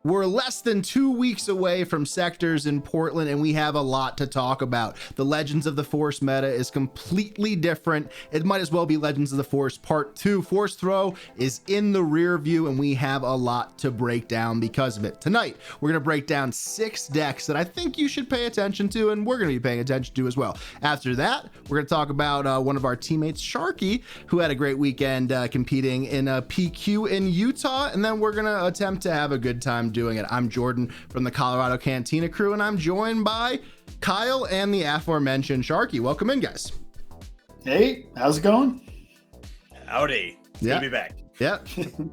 We're less than 2 weeks away from sectors in Portland, and we have a lot to talk about. The Legends of the Force meta is completely different. It might as well be Legends of the Force Part 2. Force Throw is in the rear view, and we have a lot to break down because of it. Tonight, we're going to break down 6 decks that I think you should pay attention to, and we're going to be paying attention to as well. After that, we're going to talk about one of our teammates, Sharkey, who had a great weekend competing in a PQ in Utah, and then we're going to attempt to have a good time doing it. I'm Jordan from the Colorado Cantina Crew, and I'm joined by Kyle and the aforementioned Sharkey. Welcome in, guys. Hey, how's it going? Howdy. Yeah. Good to be back. Yeah,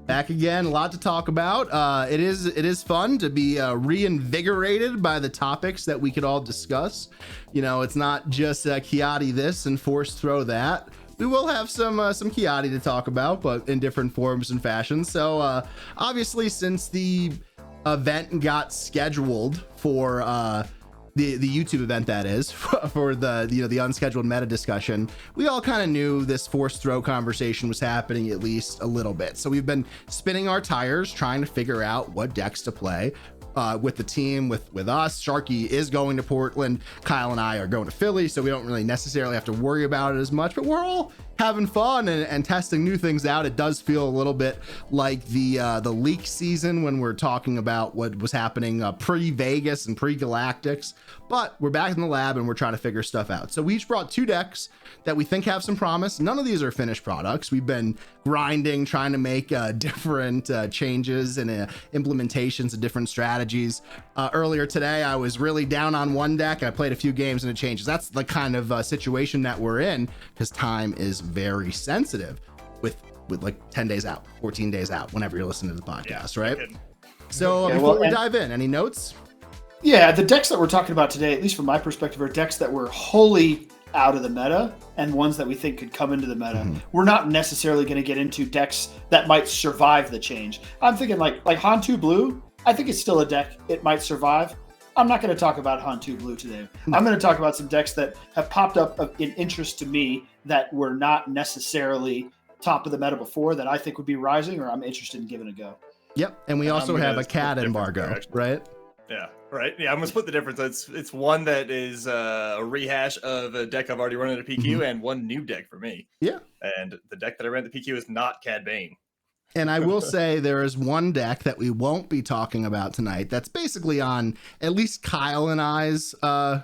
back again. A lot to talk about. It is fun to be reinvigorated by the topics that we could all discuss. You know, it's not just Kiati this and Force Throw that. We will have some Kiati to talk about, but in different forms and fashions. So obviously, since the event got scheduled for the YouTube event, that is for the unscheduled meta discussion, we all kind of knew this Force Throw conversation was happening at least a little bit. So we've been spinning our tires trying to figure out what decks to play with the team, with us. Sharkey is going to Portland, Kyle and I are going to Philly, so we don't really necessarily have to worry about it as much, but we're all having fun and testing new things out. It does feel a little bit like the leak season when we're talking about what was happening pre-Vegas and pre-Galactics, but we're back in the lab and we're trying to figure stuff out. So we each brought 2 decks that we think have some promise. None of these are finished products. We've been grinding, trying to make different changes and implementations of different strategies. Earlier today, I was really down on one deck. I played a few games and it changes. That's the kind of situation that we're in, because time is very sensitive with like 10 days out, 14 days out, whenever you're listening to the podcast, right? So before we dive in, any notes? Yeah, the decks that we're talking about today, at least from my perspective, are decks that were wholly out of the meta and ones that we think could come into the meta. We're not necessarily going to get into decks that might survive the change. I'm thinking like Han1 Blue. I think it's still a deck. It might survive. I'm not going to talk about Han1 Blue today. I'm going to talk about some decks that have popped up in interest to me that were not necessarily top of the meta before that I think would be rising, or I'm interested in giving a go. Yep, and we also have a cat embargo, right? Yeah, right. Yeah, I'm gonna split the difference. It's one that is a rehash of a deck I've already run in a PQ, and one new deck for me. Yeah, and the deck that I ran at the PQ is not Cad Bane. And I will say there is one deck that we won't be talking about tonight that's basically on at least Kyle and I's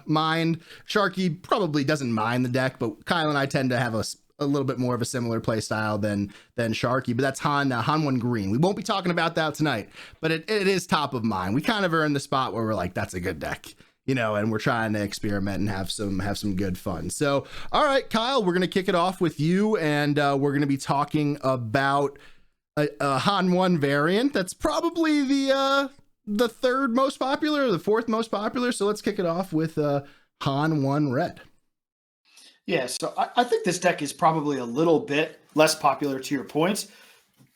mind. Sharkey probably doesn't mind the deck, but Kyle and I tend to have a little bit more of a similar play style than Sharkey, but that's Han1 Green. We won't be talking about that tonight, but it is top of mind. We kind of are in the spot where we're like, that's a good deck, you know, and we're trying to experiment and have some good fun. So, all right, Kyle, we're going to kick it off with you, and we're going to be talking about a Han1 variant that's probably the third most popular or the fourth most popular. So let's kick it off with Han1 Red. Yeah, so I think this deck is probably a little bit less popular to your points,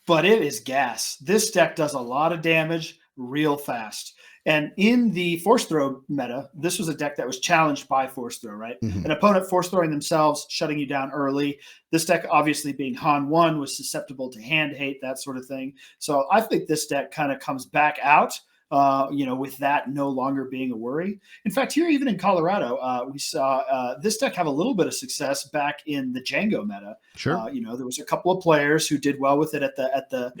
but it is gas. This deck does a lot of damage real fast. And in the Force Throw meta, this was a deck that was challenged by Force Throw, right? An opponent Force Throwing themselves, shutting you down early. This deck, obviously being Han1, was susceptible to hand hate, that sort of thing. So I think this deck kind of comes back out, with that no longer being a worry. In fact, here, even in Colorado, we saw this deck have a little bit of success back in the Django meta. Sure. There was a couple of players who did well with it at the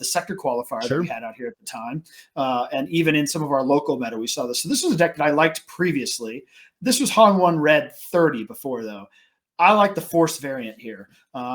sector qualifier that we had out here at the time. And even in some of our local meta, we saw this. So this was a deck that I liked previously. This was Han1 Red 30 before, though. I like the Force variant here.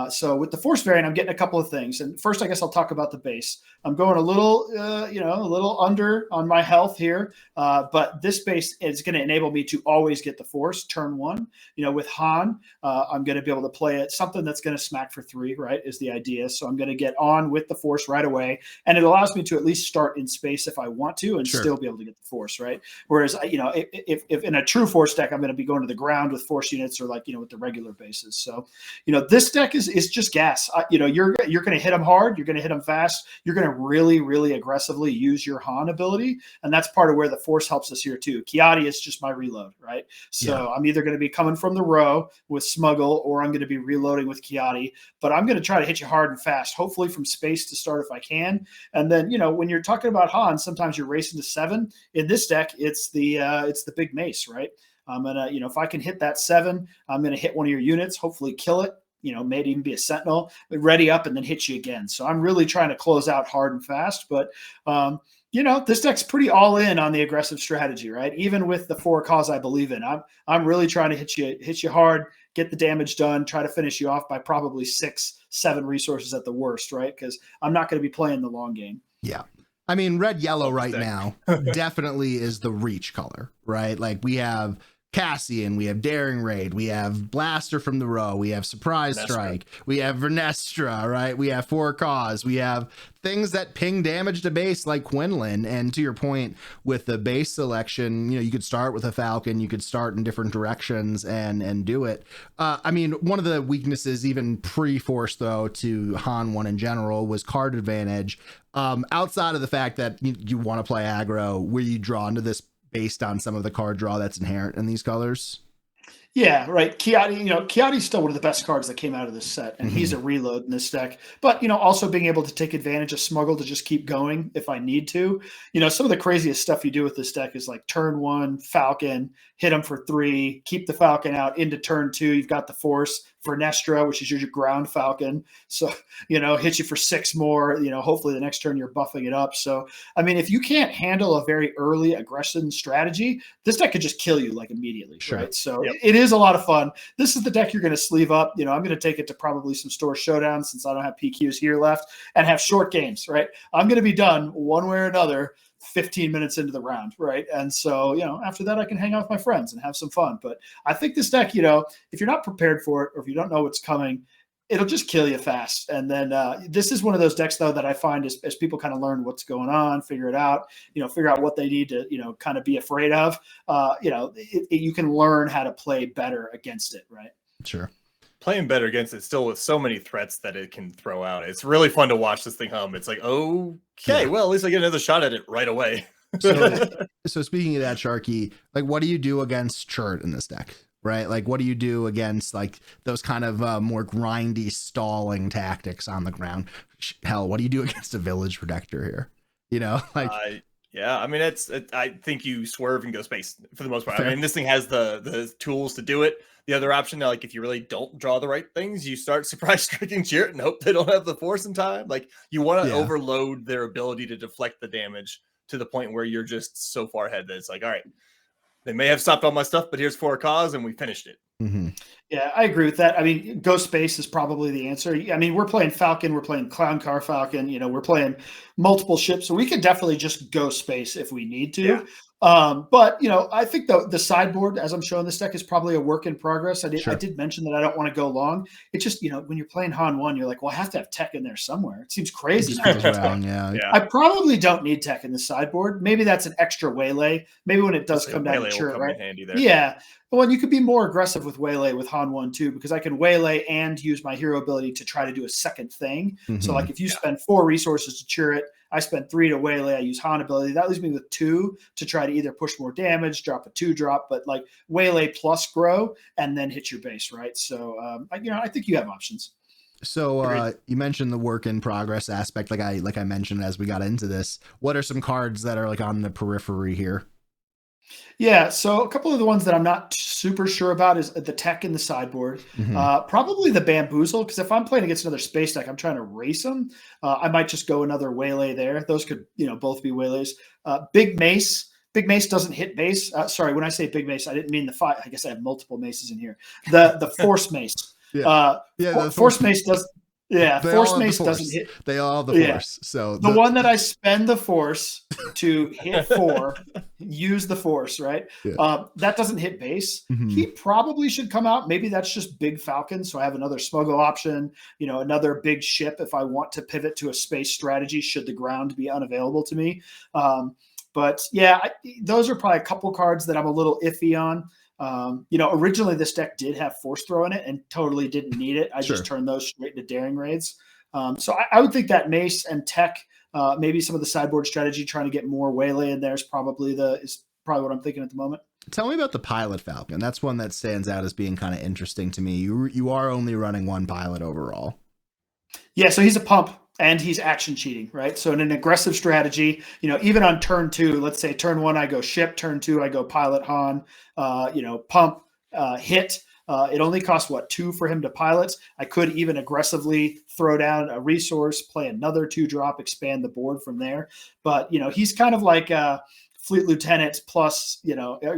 So with the Force variant, I'm getting a couple of things. And first, I guess I'll talk about the base. I'm going a little under on my health here. But this base is going to enable me to always get the Force turn 1. With Han, I'm going to be able to play it. Something that's going to smack for 3, right, is the idea. So I'm going to get on with the Force right away. And it allows me to at least start in space if I want to and still be able to get the Force, right? Whereas, if in a true Force deck, I'm going to be going to the ground with Force units or with the regular of bases. So, this deck is just gas. You're going to hit them hard. You're going to hit them fast. You're going to really, really aggressively use your Han ability. And that's part of where the force helps us here too. Kiadi is just my reload, right? So I'm either going to be coming from the row with Smuggle, or I'm going to be reloading with Kiadi, but I'm going to try to hit you hard and fast, hopefully from space to start if I can. And then, when you're talking about Han, sometimes you're racing to 7. In this deck, it's the big mace, right? I'm gonna, if I can hit that 7, I'm gonna hit one of your units, hopefully kill it. Maybe even be a sentinel, ready up, and then hit you again. So I'm really trying to close out hard and fast. But this deck's pretty all in on the aggressive strategy, right? Even with the 4 cause I believe in, I'm really trying to hit you hard, get the damage done, try to finish you off by probably 6-7 resources at the worst, right? Because I'm not going to be playing the long game. Yeah. I mean, red, yellow right now definitely is the reach color, right? Like we have Cassian, we have Daring Raid, we have Blaster from the row, we have Surprise Strike, we have Vernestra, right? We have 4 cause, we have things that ping damage to base like Quinlan. And to your point with the base selection, you could start with a Falcon, you could start in different directions and do it. I mean, one of the weaknesses, even pre-force though, to Han1 in general was card advantage. Outside of the fact that you want to play aggro, were you drawn to this based on some of the card draw that's inherent in these colors? Yeah, right. Kiadi's still one of the best cards that came out of this set, and he's a reload in this deck. But, also being able to take advantage of Smuggle to just keep going if I need to. Some of the craziest stuff you do with this deck is like turn 1, Falcon, hit him for 3, keep the Falcon out into turn 2. You've got the Force, Vernestra, which is your ground Falcon. So, hit you for 6 more. Hopefully the next turn you're buffing it up. So, I mean, if you can't handle a very early aggression strategy, this deck could just kill you like immediately, right? So it is a lot of fun. This is the deck you're going to sleeve up. I'm going to take it to probably some store showdowns since I don't have PQs here left, and have short games, right? I'm going to be done one way or another 15 minutes into the round, right? And so, after that, I can hang out with my friends and have some fun. But I think this deck, if you're not prepared for it, or if you don't know what's coming, it'll just kill you fast. And then this is one of those decks, though, that I find as people kind of learn what's going on, figure it out, figure out what they need to, kind of be afraid of, you can learn how to play better against it, right? Sure. Playing better against it still with so many threats that it can throw out. It's really fun to watch this thing hum. It's like, okay, well, at least I get another shot at it right away. So speaking of that, Sharkey, like, what do you do against Chert in this deck? Right? Like, what do you do against like those kind of more grindy stalling tactics on the ground? Hell, what do you do against a Village Protector here? Yeah, I mean, I think you swerve and go space for the most part. Fair. I mean, this thing has the tools to do it. The other option, like if you really don't draw the right things, you start surprise striking Chert and hope they don't have the force in time. Like you want to overload their ability to deflect the damage to the point where you're just so far ahead that it's like, all right, they may have stopped all my stuff, but here's 4 cause and we finished it. Mm-hmm. Yeah, I agree with that. I mean, go space is probably the answer. I mean, we're playing Falcon, we're playing Clown Car Falcon, we're playing multiple ships, so we could definitely just go space if we need to. Yeah. But I think the sideboard, as I'm showing this deck, is probably a work in progress. I did mention that I don't want to go long. It's just, when you're playing Han1, you're like, well, I have to have tech in there somewhere. It seems crazy. I probably don't need tech in the sideboard. Maybe that's an extra waylay. Maybe when it does come down to Chert, right? Handy there. Yeah. Well, you could be more aggressive with waylay with Han1 too, because I can waylay and use my hero ability to try to do a second thing. Mm-hmm. So like if you spend 4 resources to cheer it, I spend 3 to waylay, I use Han ability. That leaves me with 2 to try to either push more damage, drop a 2-drop, but like waylay plus grow and then hit your base, right? So, I think you have options. So you mentioned the work in progress aspect, like I mentioned as we got into this. What are some cards that are like on the periphery here? Yeah, so a couple of the ones that I'm not super sure about is the tech in the sideboard. Mm-hmm. Probably the Bamboozle, because if I'm playing against another space deck, I'm trying to race them. I might just go another waylay there. Those could, both be waylays. Big Mace. Big Mace doesn't hit base. Sorry, when I say Big Mace, I didn't mean the 5. I guess I have multiple maces in here. The Force Mace. The Force Mace does. Yeah, Force Mace doesn't hit. They all have the Force. So the one that I spend the Force to hit 4, use the Force, right? Yeah. That doesn't hit base. Mm-hmm. He probably should come out. Maybe that's just Big Falcon. So I have another smuggle option, another big ship if I want to pivot to a space strategy should the ground be unavailable to me. But yeah, those are probably a couple cards that I'm a little iffy on. Originally this deck did have Force Throw in it and totally didn't need it. I just turned those straight into Daring Raids. So I would think that Mace and Tech, maybe some of the sideboard strategy, trying to get more Waylay in there is probably what I'm thinking at the moment. Tell me about the Pilot Falcon. That's one that stands out as being kind of interesting to me. You are only running one pilot overall. Yeah, so he's a pump and he's action cheating, right? So in an aggressive strategy, even on turn 2, let's say turn 1 I go ship, turn 2 I go pilot Han, pump, hit. It only costs 2 for him to pilot. I could even aggressively throw down a resource, play another 2-drop, expand the board from there. But he's kind of like Fleet Lieutenant plus, he's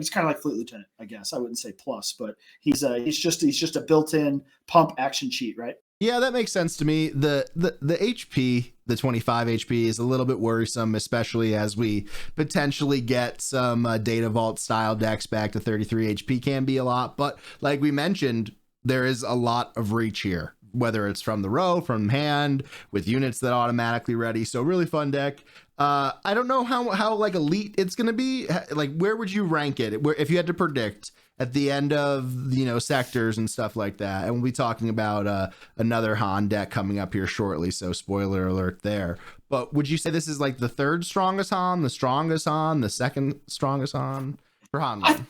kind of like Fleet Lieutenant, I guess. I wouldn't say plus, but he's just a built-in pump action cheat, right? Yeah, that makes sense to me. The HP, the 25 HP is a little bit worrisome, especially as we potentially get some Data Vault style decks back to 33 HP can be a lot. But like we mentioned, there is a lot of reach here, whether it's from the row, from hand, with units that automatically ready. So really fun deck. I don't know how like elite it's going to be. Like, where would you rank it if you had to predict at the end of, sectors and stuff like that? And we'll be talking about another Han deck coming up here shortly. So spoiler alert there. But would you say this is like the third strongest Han, the strongest Han, the second strongest Han for Han?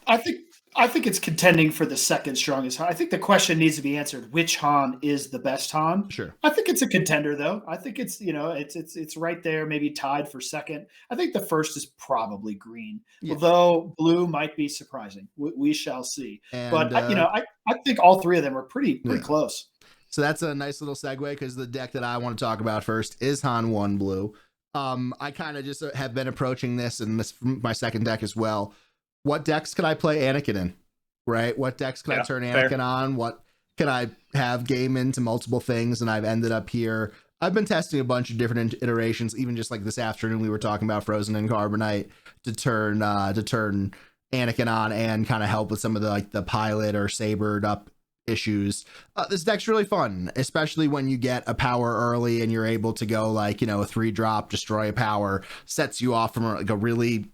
I think it's contending for the second strongest Han. I think the question needs to be answered: which Han is the best Han? Sure. I think it's a contender, though. I think it's it's right there, maybe tied for second. I think the first is probably green, although blue might be surprising. We shall see. And, but I think all three of them are pretty close. So that's a nice little segue, because the deck that I want to talk about first is Han1 Blue. I kind of just have been approaching this, and this my second deck as well. What decks can I play Anakin in, right? What decks can I turn Anakin on? What can I have game into multiple things? And I've ended up here. I've been testing a bunch of different iterations, even just like this afternoon, we were talking about Frozen and Carbonite to turn Anakin on and kind of help with some of the pilot or sabered up issues. This deck's really fun, especially when you get a power early and you're able to go a 3-drop, destroy a power, sets you off from a really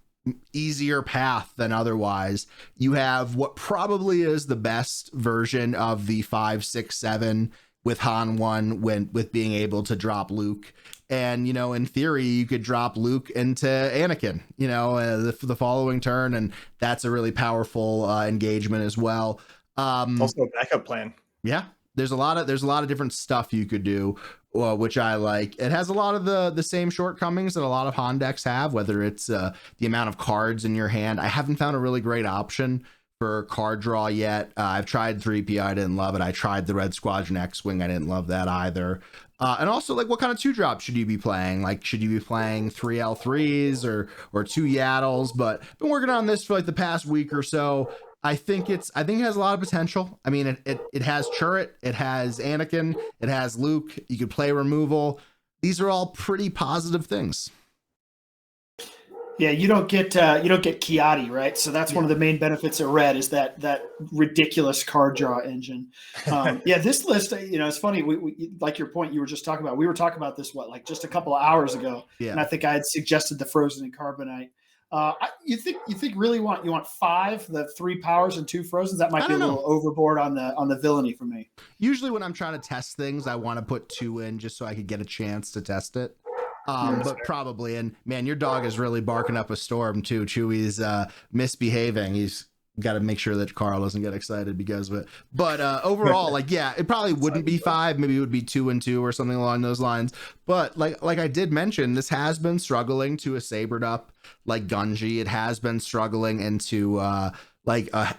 easier path than otherwise. You have what probably is the best version of the 5, 6, 7 with Han1 with being able to drop Luke. And, in theory, you could drop Luke into Anakin, the following turn. And that's a really powerful engagement as well. Also a backup plan. Yeah. There's a lot of different stuff you could do, which I like. It has a lot of the same shortcomings that a lot of Han decks have, whether it's the amount of cards in your hand. I haven't found a really great option for card draw yet. I've tried 3P, I didn't love it. I tried the Red Squadron X-Wing, I didn't love that either. And also, what kind of 2-drop should you be playing? Should you be playing 3 L3s or 2 Yaddles? But I've been working on this for the past week or so. I think it has a lot of potential. I mean, it has Chirrut, it has Anakin, it has Luke. You could play removal. These are all pretty positive things. Yeah, you don't get Kiadi, right? So that's one of the main benefits of Red is that ridiculous card draw engine. This list, it's funny. We like your point you were just talking about. We were talking about this just a couple of hours ago, and I think I had suggested the Frozen and Carbonite. You think really you want 5, the 3 powers and 2 Frozens? That might be a little overboard on the villainy for me. Usually when I'm trying to test things, I want to put 2 in just so I could get a chance to test it. But probably, and man, your dog is really barking up a storm too. Chewie's misbehaving. He's got to make sure that Carl doesn't get excited because of it. But overall, it probably wouldn't be 5. Maybe it would be 2 and 2 or something along those lines. But like I did mention, this has been struggling to a sabered up like Gunji. It has been struggling into a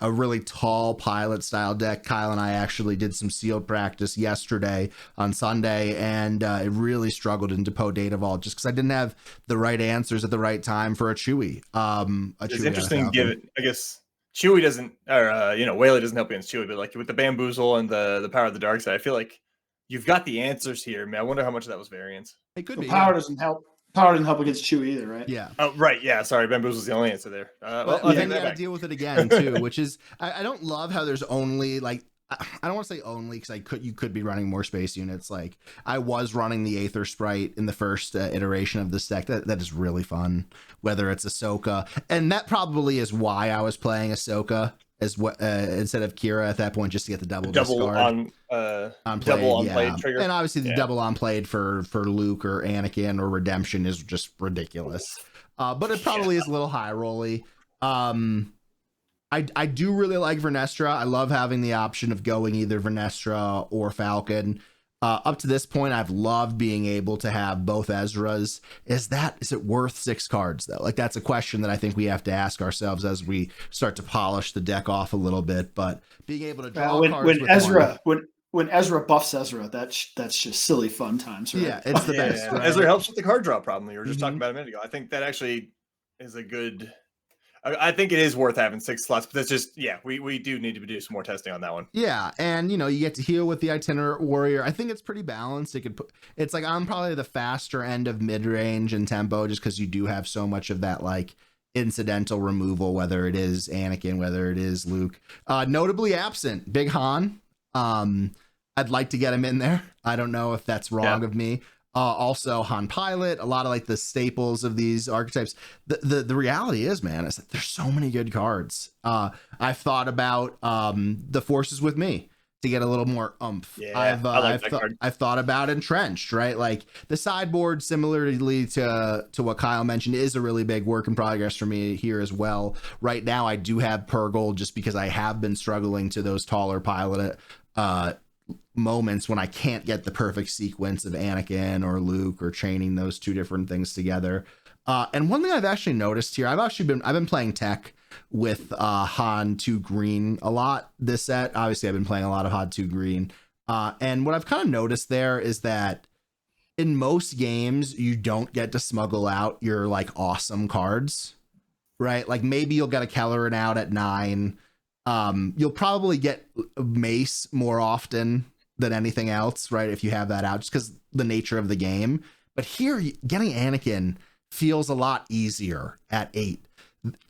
really tall pilot style deck. Kyle and I actually did some sealed practice yesterday on Sunday, and it really struggled into Poe Data Vault just because I didn't have the right answers at the right time for a Chewie. It's interesting, given I guess Chewie doesn't, or Waylay doesn't help against Chewie, but with the Bamboozle and the Power of the Dark Side, I feel like you've got the answers here, man. I wonder how much of that was variance. It could be. Power doesn't help. Power didn't help against Chewie either, right? Yeah. Oh, right. Yeah. Sorry. Bamboozle's the only answer there. Then you got to deal with it again too, which is I don't love how there's only I don't want to say only because you could be running more space units. I was running the Aether Sprite in the first iteration of this deck. That is really fun. Whether it's Ahsoka, and that probably is why I was playing Ahsoka as what instead of Kira at that point, just to get the double discard on played, double on played trigger. And obviously the double on played for Luke or Anakin or Redemption is just ridiculous. But it probably is a little high rolly. I do really like Vernestra. I love having the option of going either Vernestra or Falcon. Up to this point, I've loved being able to have both Ezras. Is it worth 6 cards though? Like, that's a question that I think we have to ask ourselves as we start to polish the deck off a little bit. But being able to draw cards when Ezra when Ezra buffs Ezra, that's just silly fun times, right? Yeah, it's the best. Yeah. Right? Ezra helps with the card draw problem that you were just talking about a minute ago. I think that actually is a good. I think it is worth having 6 slots, but that's just, we do need to do some more testing on that one. Yeah, and you get to heal with the Itinerant Warrior. I think it's pretty balanced. It's like on probably the faster end of mid-range and tempo, just because you do have so much of that like incidental removal, whether it is Anakin, whether it is Luke. Notably absent, Big Han. I'd like to get him in there. I don't know if that's wrong of me. Also Han Pilot, a lot of like the staples of these archetypes. The reality is, man, is that there's so many good cards. I've thought about the Forces with Me to get a little more oomph. I've thought about Entrenched, right? Like the sideboard, similarly to what Kyle mentioned, is a really big work in progress for me here as well. Right now, I do have Purgle just because I have been struggling to those taller pilot moments when I can't get the perfect sequence of Anakin or Luke or chaining those two different things together. And one thing I've actually noticed here, I've been playing tech with Han2 green a lot this set. Obviously I've been playing a lot of Han2 green. And what I've kind of noticed there is that in most games, you don't get to smuggle out your like awesome cards, right? Like maybe you'll get a Kelleran out at 9. You'll probably get Mace more often than anything else, right? If you have that out, just because the nature of the game. But here, getting Anakin feels a lot easier at 8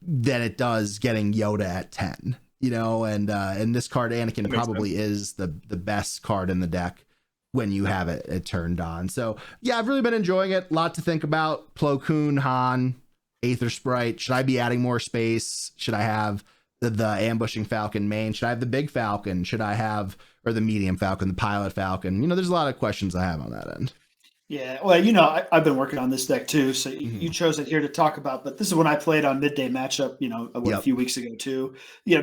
than it does getting Yoda at 10. And this card, Anakin, probably is the best card in the deck when you have it turned on. So yeah, I've really been enjoying it. A lot to think about. Plo Koon, Han, Aether Sprite. Should I be adding more space? Should I have the ambushing Falcon main? Should I have the big Falcon? Should I have, or the medium Falcon, the pilot Falcon? There's a lot of questions I have on that end. Yeah, well, I've been working on this deck too, so you chose it here to talk about. But this is when I played on Midday Matchup, a few weeks ago too.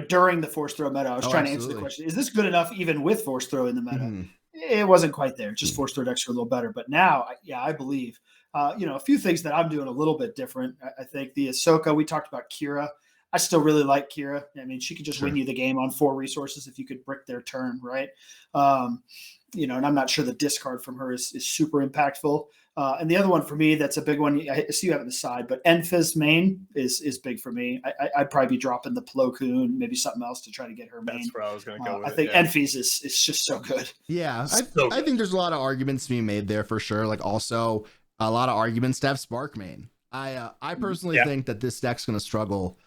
During the Force Throw meta, I was trying to answer the question: is this good enough even with Force Throw in the meta? It wasn't quite there. Just Force Throw decks are a little better. But now, I believe, a few things that I'm doing a little bit different. I think the Ahsoka. We talked about Kira. I still really like Kira. I mean, she could just win you the game on 4 resources if you could brick their turn, right? And I'm not sure the discard from her is super impactful. And the other one for me, that's a big one. I see you have it on the side, but Enfys main is big for me. I'd probably be dropping the Plo Koon, maybe something else to try to get her main. That's where I was going to go with I think Enfys is just so good. Yeah, I think there's a lot of arguments to be made there for sure. Like also a lot of arguments to have Spark main. I personally think that this deck's going to struggle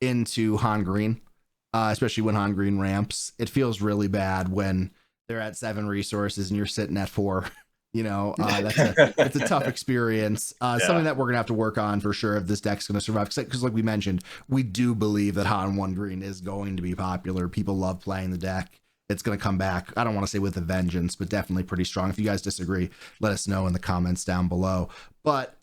into Han Green, especially when Han Green ramps. It feels really bad when they're at 7 resources and you're sitting at 4. It's a tough experience. Something that we're gonna have to work on for sure if this deck's gonna survive, because like we mentioned, we do believe that Han1 Green is going to be popular. People love playing the deck. It's gonna come back, I don't want to say with a vengeance, but definitely pretty strong. If you guys disagree, let us know in the comments down below. But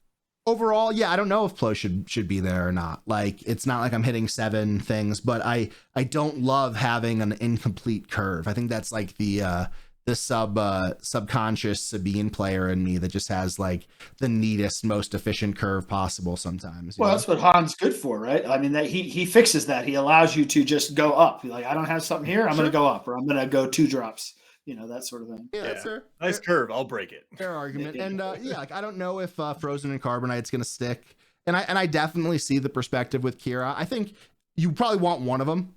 overall, I don't know if Plo should be there or not. Like, it's not like I'm hitting 7 things, but I don't love having an incomplete curve. I think that's like the subconscious Sabine player in me that just has like the neatest, most efficient curve possible sometimes. Well, that's what Han's good for, right? I mean, that he fixes that. He allows you to just go up. You're like, I don't have something here, I'm going to go up, or I'm going to go 2 drops. That sort of thing. Yeah, that's fair. Nice curve. I'll break it. Fair argument. And like I don't know if Frozen and Carbonite's going to stick. And I definitely see the perspective with Kira. I think you probably want one of them,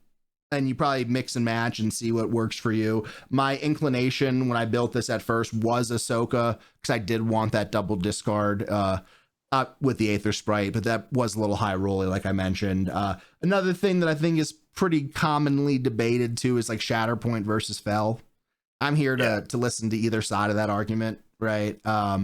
and you probably mix and match and see what works for you. My inclination when I built this at first was Ahsoka, because I did want that double discard with the Aether Sprite, but that was a little high rolly, like I mentioned. Another thing that I think is pretty commonly debated too is like Shatterpoint versus Fel. I'm here to listen to either side of that argument, right? I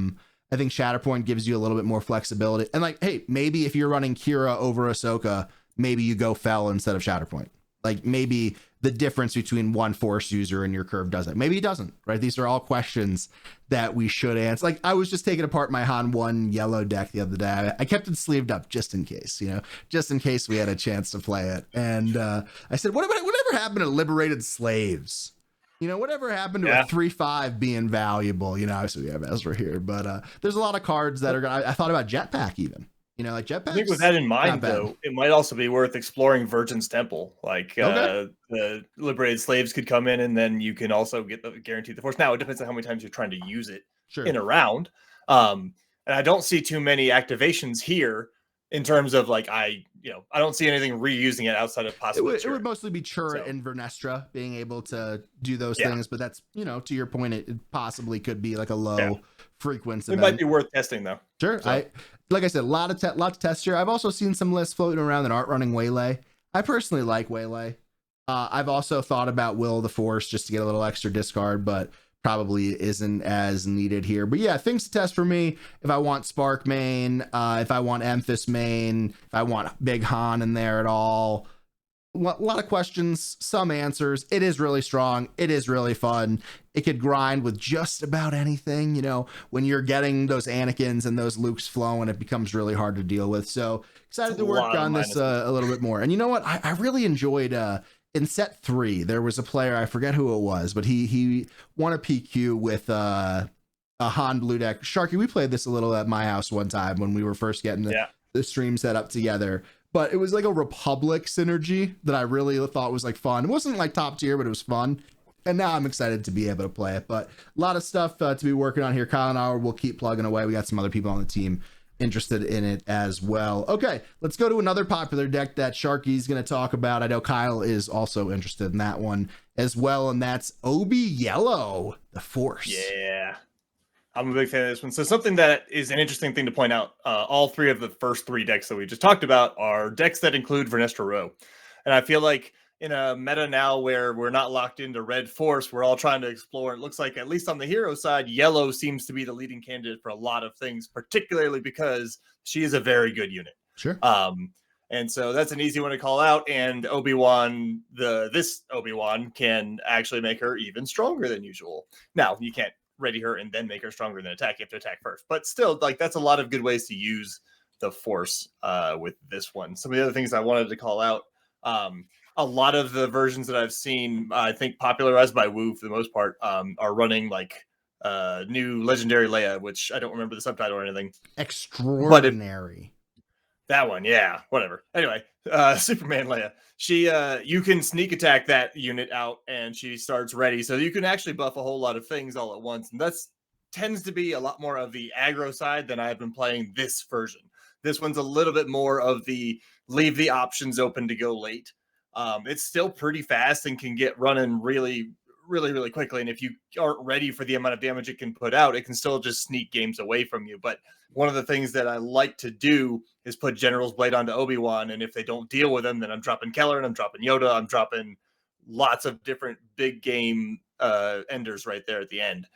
think Shatterpoint gives you a little bit more flexibility. And like, hey, maybe if you're running Kira over Ahsoka, maybe you go Fel instead of Shatterpoint, like maybe the difference between one force user and your curve doesn't. Maybe it doesn't, right? These are all questions that we should answer. Like I was just taking apart my Han1 Yellow deck the other day. I kept it sleeved up just in case, just in case we had a chance to play it. And I said, whatever happened to liberated slaves? Whatever happened to a 3/5 being valuable? Obviously we have Ezra here, but there's a lot of cards that are gonna. I thought about Jetpack even. Like Jetpack. I think with that in mind, though, it might also be worth exploring Virgin's Temple. Like the liberated slaves could come in, and then you can also get the guaranteed the force. Now it depends on how many times you're trying to use it in a round. And I don't see too many activations here in terms of like I don't see anything reusing it outside of possibly. It would mostly be Churret and Vernestra being able to do those things, but that's to your point, it possibly could be like a low frequency. It might be worth testing though. Sure. So. Like I said, lots of tests here. I've also seen some lists floating around that aren't running Waylay. I personally like Waylay. I've also thought about Will of the Force just to get a little extra discard, but probably isn't as needed here. But yeah, things to test for me. If I want Spark main, if I want Emphas main, if I want Big Han in there at all. A lot of questions, some answers. It is really strong. It is really fun. It could grind with just about anything. When you're getting those Anakins and those Lukes flowing, it becomes really hard to deal with. So excited to work on this a little bit more. And you know what? I really enjoyed in set 3, there was a player, I forget who it was, but he won a PQ with a Han Blue deck. Sharkey, we played this a little at my house one time when we were first getting the stream set up together. But it was like a Republic synergy that I really thought was like fun. It wasn't like top tier, but it was fun. And now I'm excited to be able to play it. But a lot of stuff to be working on here. Kyle and I will keep plugging away. We got some other people on the team interested in it as well. Okay, let's go to another popular deck that Sharky's going to talk about. I know Kyle is also interested in that one as well. And that's Obi Yellow, the Force. Yeah. I'm a big fan of this one. So something that is an interesting thing to point out, all 3 of the first 3 decks that we just talked about are decks that include Vernestra Row. And I feel like in a meta now where we're not locked into Red Force, we're all trying to explore. It looks like, at least on the hero side, Yellow seems to be the leading candidate for a lot of things, particularly because she is a very good unit. Sure. And so that's an easy one to call out. And Obi-Wan, this Obi-Wan can actually make her even stronger than usual. Now, you can't ready her and then make her stronger than attack. You have to attack first, but still, like, that's a lot of good ways to use the Force with this one. Some of the other things I wanted to call out, a lot of the versions that I've seen, I think popularized by Woo for the most part, are running like new Legendary Leia, which I don't remember the subtitle or anything. Extraordinary. That one, yeah, whatever. Anyway, Superman Leia. She, you can sneak attack that unit out, and she starts ready. So you can actually buff a whole lot of things all at once, and that's tends to be a lot more of the aggro side than I've been playing this version. This one's a little bit more of the leave the options open to go late. It's still pretty fast and can get running really quickly. And if you aren't ready for the amount of damage it can put out, it can still just sneak games away from you. But one of the things that I like to do is put General's Blade onto Obi-Wan. And if they don't deal with him, then I'm dropping Keller and I'm dropping Yoda. I'm dropping lots of different big game enders right there at the end.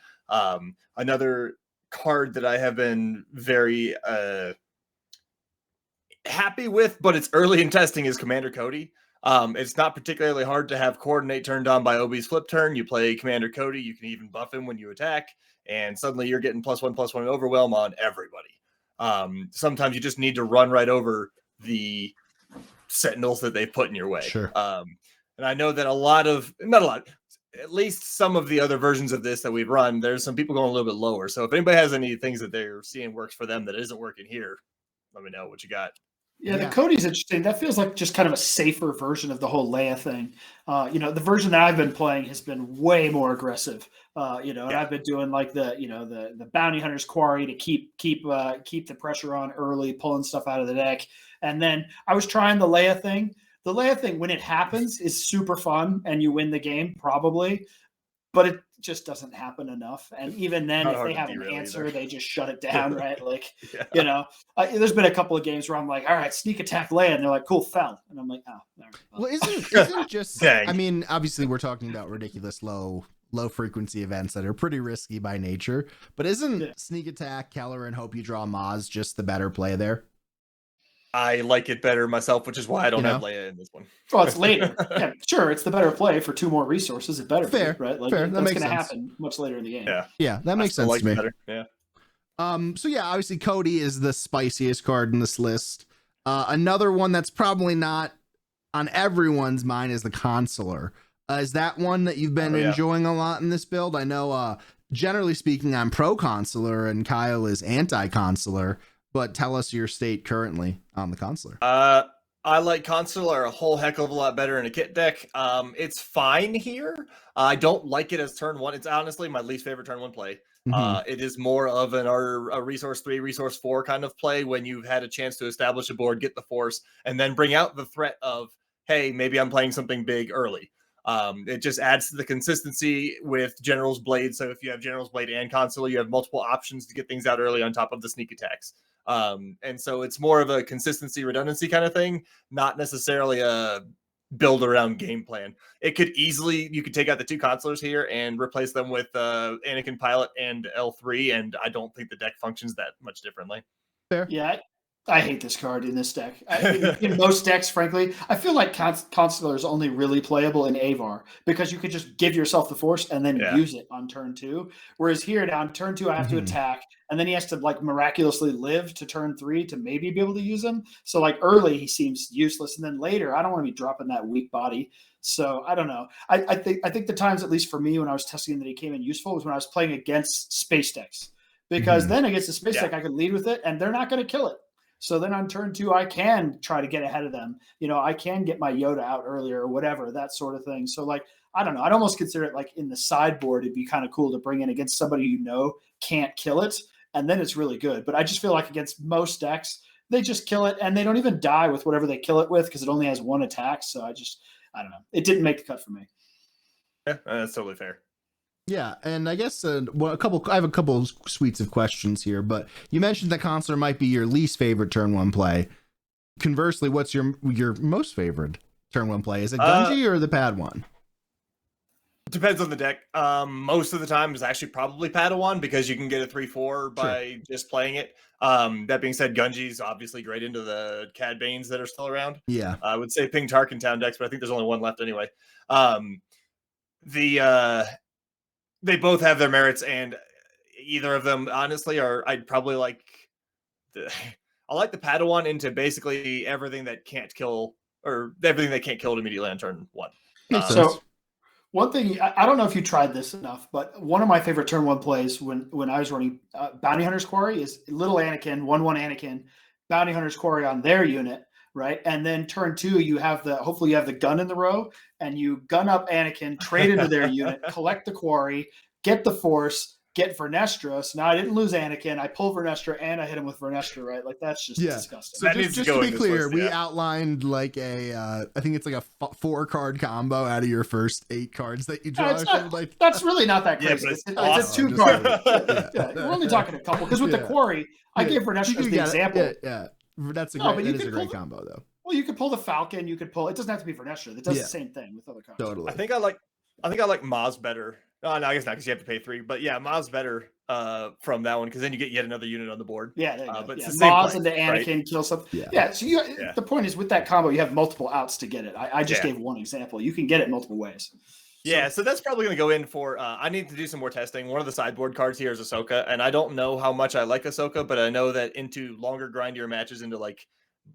Another card that I have been very happy with, but it's early in testing, is Commander Cody. It's not particularly hard to have Coordinate turned on by Obi's flip turn. You play Commander Cody. You can even buff him when you attack, and suddenly you're getting +1/+1 Overwhelm on everybody. Sometimes you just need to run right over the Sentinels that they put in your way. Sure. And I know that at least some of the other versions of this that we've run, there's some people going a little bit lower. So if anybody has any things that they're seeing works for them that isn't working here, let me know what you got. Yeah, the Cody's interesting. That feels like just kind of a safer version of the whole Leia thing. The version that I've been playing has been way more aggressive. And I've been doing like the bounty hunter's quarry to keep the pressure on early, pulling stuff out of the deck. And then I was trying the Leia thing. The Leia thing, when it happens, is super fun and you win the game probably, but it just doesn't happen enough. And even then, if they have an answer, they just shut it down, right? Like, there's been a couple of games where I'm like, all right, sneak attack Leia, and they're like, cool, fell. And I'm like, oh, there we go. Well, isn't just, I mean, obviously we're talking about ridiculous low frequency events that are pretty risky by nature, but isn't sneak attack, Keller, and hope you draw Maz just the better play there? I like it better myself, which is why I don't have Leia in this one. Well, it's later. Yeah, sure. It's the better play for 2 more resources. It better fair, be, right? Like, fair. That makes going to sense. happen much later in the game. Yeah, that makes sense to me. Better. Yeah. So yeah, obviously Cody is the spiciest card in this list. Another one that's probably not on everyone's mind is the Consular. Is that one that you've been enjoying a lot in this build? I know, generally speaking, I'm pro Consular and Kyle is anti Consular, but tell us your state currently on the Consular. I like Consular a whole heck of a lot better in a kit deck. It's fine here. I don't like it as turn 1. It's honestly my least favorite turn 1 play. It is more of a resource 3, resource 4 kind of play when you've had a chance to establish a board, get the force, and then bring out the threat of, hey, maybe I'm playing something big early. It just adds to the consistency with General's Blade. So if you have General's Blade and Consular, you have multiple options to get things out early on top of the sneak attacks. And so it's more of a consistency, redundancy kind of thing, not necessarily a build around game plan. It could easily, you could take out the 2 Consulars here and replace them with Anakin Pilot and L3, and I don't think the deck functions that much differently. Fair. Yeah, I hate this card in this deck. In most decks, frankly, I feel like Consular is only really playable in Avar because you could just give yourself the force and then use it on turn 2. Whereas here, on turn 2, I have to attack, and then he has to like miraculously live to turn 3 to maybe be able to use him. So like early, he seems useless, and then later, I don't want to be dropping that weak body. So I don't know. I think the times, at least for me, when I was testing him that he came in useful was when I was playing against space decks, because then against the space deck, I could lead with it, and they're not going to kill it. So then on turn 2, I can try to get ahead of them. You know, I can get my Yoda out earlier or whatever, that sort of thing. So like, I don't know. I'd almost consider it like in the sideboard, it'd be kind of cool to bring in against somebody you know can't kill it. And then it's really good. But I just feel like against most decks, they just kill it and they don't even die with whatever they kill it with because it only has 1 attack. So I don't know. It didn't make the cut for me. Yeah, that's totally fair. Yeah, and I guess I have a couple suites of questions here, but you mentioned that Consular might be your least favorite turn 1 play. Conversely, what's your most favorite turn 1 play? Is it Gunji or the Padawan? Depends on the deck. Most of the time is actually probably Padawan because you can get a 3/4 by just playing it. That being said, Gunji's obviously great into the Cad Banes that are still around. Yeah, I would say Ping Tarkin Town decks, but I think there's only 1 left anyway. They both have their merits, and either of them, honestly, I'd probably like. I like the Padawan into basically everything that can't kill, or everything that can't kill it immediately on turn 1. So one thing, I don't know if you tried this enough, but one of my favorite turn 1 plays when I was running Bounty Hunter's Quarry is little Anakin, 1/1 Anakin, Bounty Hunter's Quarry on their unit. Right. And then turn 2, hopefully you have the gun in the row and you gun up Anakin, trade into their unit, collect the quarry, get the force, get Vernestra. So now I didn't lose Anakin. I pull Vernestra and I hit him with Vernestra, right? Like that's just disgusting. So just to be clear, we outlined like I think it's like a 4-card combo out of your first 8 cards that you draw. That's really not that crazy. It's awesome. It's a 2-card. We're only talking a couple because with the quarry, I gave Vernestra as the example. That is a great combo though. Well, you could pull the Falcon. You could pull. It doesn't have to be Vernestra. It does the same thing with other combos. Totally. I think I like Maz better. Oh, no, I guess not because you have to pay 3. But yeah, Maz better from that one because then you get yet another unit on the board. Yeah, there you go. But it's the same Maz into Anakin kill something. Yeah. So the point is with that combo, you have multiple outs to get it. I just gave one example. You can get it multiple ways. Yeah, so that's probably going to go in for. I need to do some more testing. One of the sideboard cards here is Ahsoka, and I don't know how much I like Ahsoka, but I know that into longer grindier matches, into like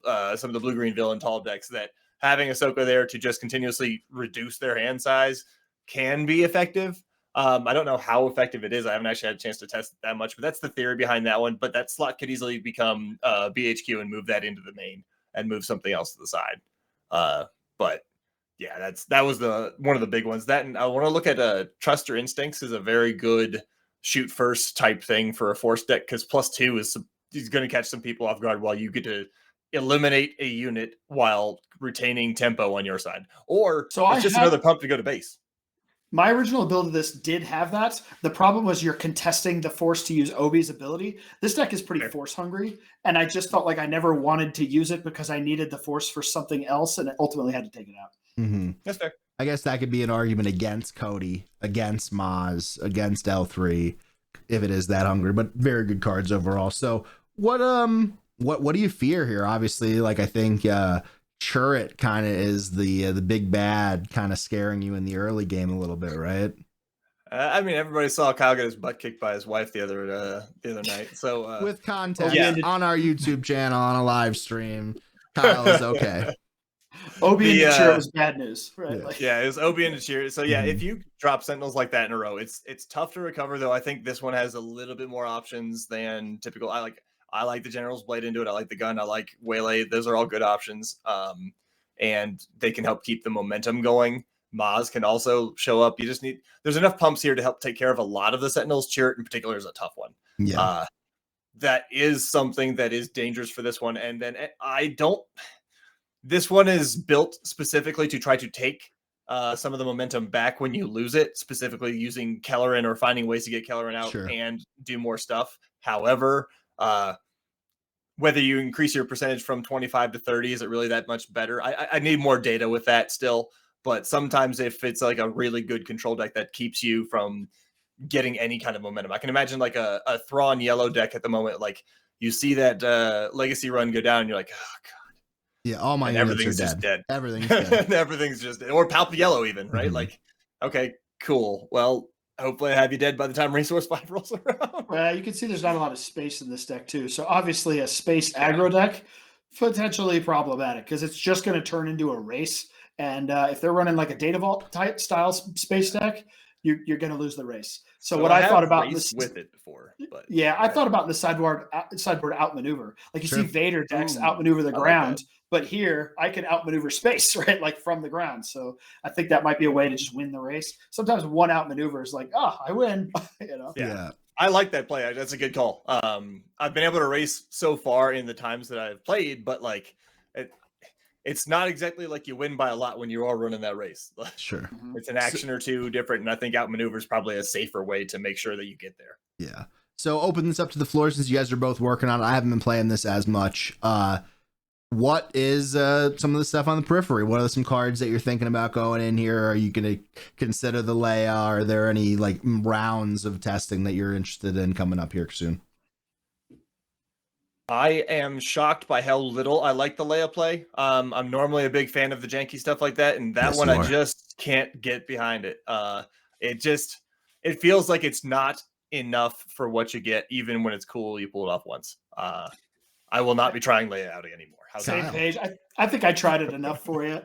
some of the blue-green villain tall decks, that having Ahsoka there to just continuously reduce their hand size can be effective. I don't know how effective it is. I haven't actually had a chance to test it that much, but that's the theory behind that one. But that slot could easily become BHQ and move that into the main and move something else to the side. But yeah, that was one of the big ones. That, and I want to look at Trust Your Instincts is a very good shoot first type thing for a force deck because +2 is going to catch some people off guard while you get to eliminate a unit while retaining tempo on your side. Or it's just another pump to go to base. My original build of this did have that. The problem was you're contesting the force to use Obi's ability. This deck is pretty force hungry, and I just felt like I never wanted to use it because I needed the force for something else, and ultimately had to take it out. Mm-hmm. That's fair. I guess that could be an argument against Cody, against Maz, against L3, if it is that hungry, but very good cards overall. So what what do you fear here? Obviously, like I think Churret kind of is the big bad, kind of scaring you in the early game a little bit, right? I mean, everybody saw Kyle get his butt kicked by his wife the other night. So with context on our YouTube channel on a live stream, Kyle is okay. Obi and the cheer was bad news, right? It was Obi and the cheer. So if you drop sentinels like that in a row, it's tough to recover. Though I think this one has a little bit more options than typical. I like the General's Blade into it. I like the gun. I like Waylay. Those are all good options. And they can help keep the momentum going. Maz can also show up. There's enough pumps here to help take care of a lot of the sentinels. Chirrut in particular is a tough one. Yeah. That is something that is dangerous for this one. And then this one is built specifically to try to take some of the momentum back when you lose it, specifically using Kelleran or finding ways to get Kelleran out and do more stuff. However, whether you increase your percentage from 25 to 30, is it really that much better? I need more data with that still. But sometimes if it's like a really good control deck that keeps you from getting any kind of momentum, I can imagine like a Han1 Yellow deck at the moment. Like you see that legacy run go down and you're like, oh God. Yeah. All my everything's just dead. Everything's dead. Everything's just dead. Or Palp Yellow even, right? Mm-hmm. Like, okay, cool. Well, hopefully I have you dead by the time Resource 5 rolls around. You can see there's not a lot of space in this deck too. So obviously a space aggro deck, potentially problematic because it's just going to turn into a race. And if they're running like a Data Vault type style space deck, you're going to lose the race. So what I thought about this with it before, but I thought about the sideboard outmaneuver. Like you see Vader decks outmaneuver the ground, but here I can outmaneuver space, right? Like from the ground. So I think that might be a way to just win the race. Sometimes one outmaneuver is like, oh, I win. Yeah. I like that play. That's a good call. I've been able to race so far in the times that I've played, but like it's not exactly like you win by a lot when you are running that race. Sure. It's an action or two different. And I think outmaneuver is probably a safer way to make sure that you get there. Yeah. So open this up to the floor since you guys are both working on it. I haven't been playing this as much. What is some of the stuff on the periphery? What are some cards that you're thinking about going in here? Are you going to consider the layout? Are there any like rounds of testing that you're interested in coming up here soon? I am shocked by how little I like the Leia play. I'm normally a big fan of the janky stuff like that, and that one I just can't get behind it. It feels like it's not enough for what you get, even when it's cool. You pull it off once. I will not be trying Leia out anymore. Same page. I think I tried it enough for you.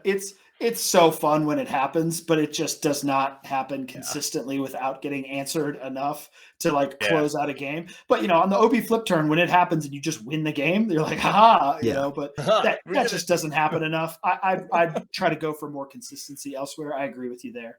It's so fun when it happens, but it just does not happen consistently without getting answered enough to like close out a game. But on the Obi flip turn, when it happens and you just win the game, you're like, haha, but that just doesn't happen enough. I try to go for more consistency elsewhere. I agree with you there.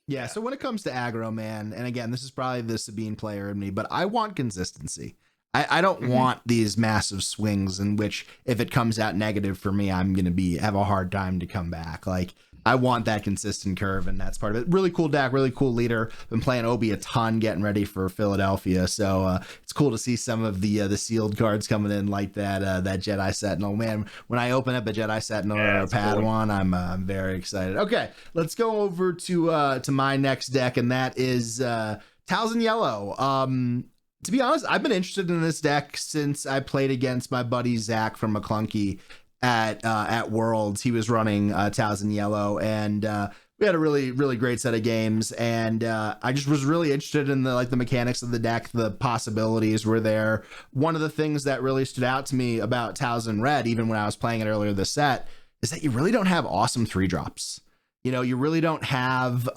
Yeah. So when it comes to aggro, man, and again, this is probably the Sabine player in me, but I want consistency. I don't want these massive swings in which if it comes out negative for me, I'm going to have a hard time to come back. Like I want that consistent curve, and that's part of it. Really cool deck, really cool leader. Been playing Obi a ton, getting ready for Philadelphia. So it's cool to see some of the sealed cards coming in like that Jedi Sentinel. Man, when I open up a Jedi Sentinel or a Padawan, I'm very excited. Okay, let's go over to my next deck, and that is Talzin Yellow. To be honest, I've been interested in this deck since I played against my buddy Zach from McClunky at Worlds. He was running Talzin Yellow, and we had a really, really great set of games. And I just was really interested in the mechanics of the deck. The possibilities were there. One of the things that really stood out to me about Han1 Red, even when I was playing it earlier this set, is that you really don't have awesome 3-drops. You really don't have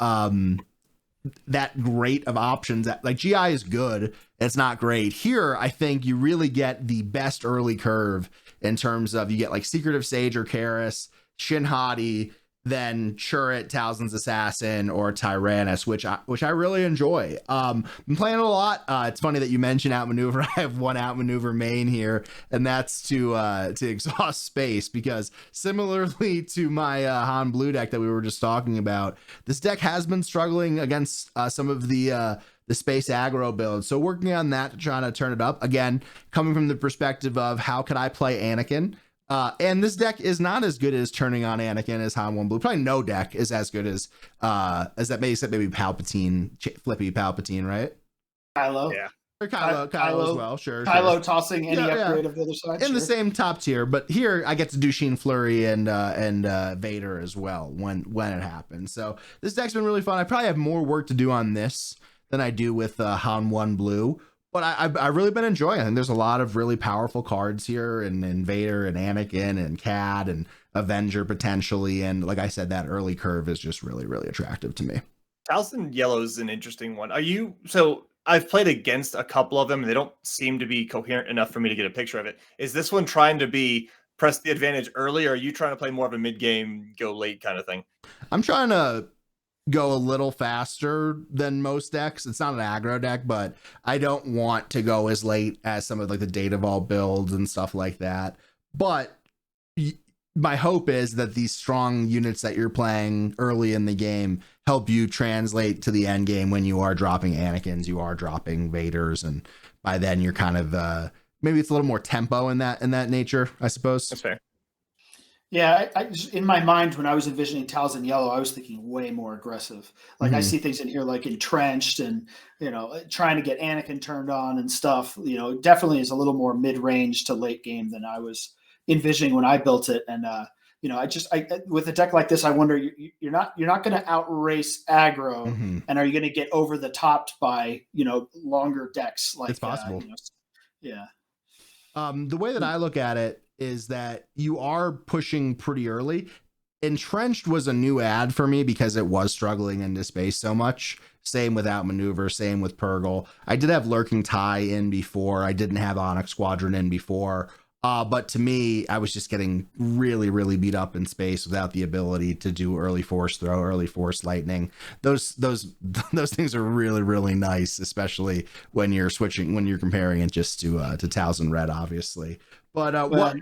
that great of options. That like GI is good, it's not great. Here I think you really get the best early curve in terms of you get like Secretive Sage or Karis, Shin Hati, then Churret, Talzin's Assassin, or Tyrannus, which I really enjoy. Been playing a lot. It's funny that you mentioned outmaneuver. I have one outmaneuver main here, and that's to exhaust space, because similarly to my Han Blue deck that we were just talking about, this deck has been struggling against some of the space aggro build. So working on that to try to turn it up. Again, coming from the perspective of how could I play Anakin? And this deck is not as good as turning on Anakin as Han1 Blue. Probably no deck is as good as that. Maybe Palpatine, Flippy Palpatine, right? Kylo. Yeah. Or Kylo as well, sure. Kylo tossing any upgrade of the other side. In the same top tier, but here I get to do Sheen Flurry and Vader as well when it happens. So this deck's been really fun. I probably have more work to do on this than I do with Han1 Blue, but I've really been enjoying it. I think there's a lot of really powerful cards here, and Vader and Anakin and Cad and Avenger potentially, and like I said, that early curve is just really, really attractive to me. Talzin Yellow is an interesting one. I've played against a couple of them, and they don't seem to be coherent enough for me to get a picture of it. Is this one trying to be press the advantage early, or are you trying to play more of a mid-game, go late kind of thing? I'm trying to go a little faster than most decks. It's not an aggro deck, but I don't want to go as late as some of like the Data Vault builds and stuff like that. But my hope is that these strong units that you're playing early in the game help you translate to the end game when you are dropping Anakins, you are dropping Vaders, and by then you're kind of maybe it's a little more tempo in that nature, I suppose. That's fair. Yeah, I just, in my mind, when I was envisioning Talzin Yellow, I was thinking way more aggressive. Like I see things in here like entrenched and, trying to get Anakin turned on and stuff. Definitely is a little more mid-range to late game than I was envisioning when I built it. And with a deck like this, I wonder you're not going to outrace aggro, and are you going to get over the topped by longer decks? Like it's possible. Yeah. The way that I look at it is that you are pushing pretty early. Entrenched was a new ad for me because it was struggling into space so much. Same with Outmaneuver, same with Purgle. I did have Lurking Tie in before. I didn't have Onyx Squadron in before. But to me, I was just getting really, really beat up in space without the ability to do early force throw, early force lightning. Those things are really, really nice, especially when you're comparing it just to Talzin Red, obviously. But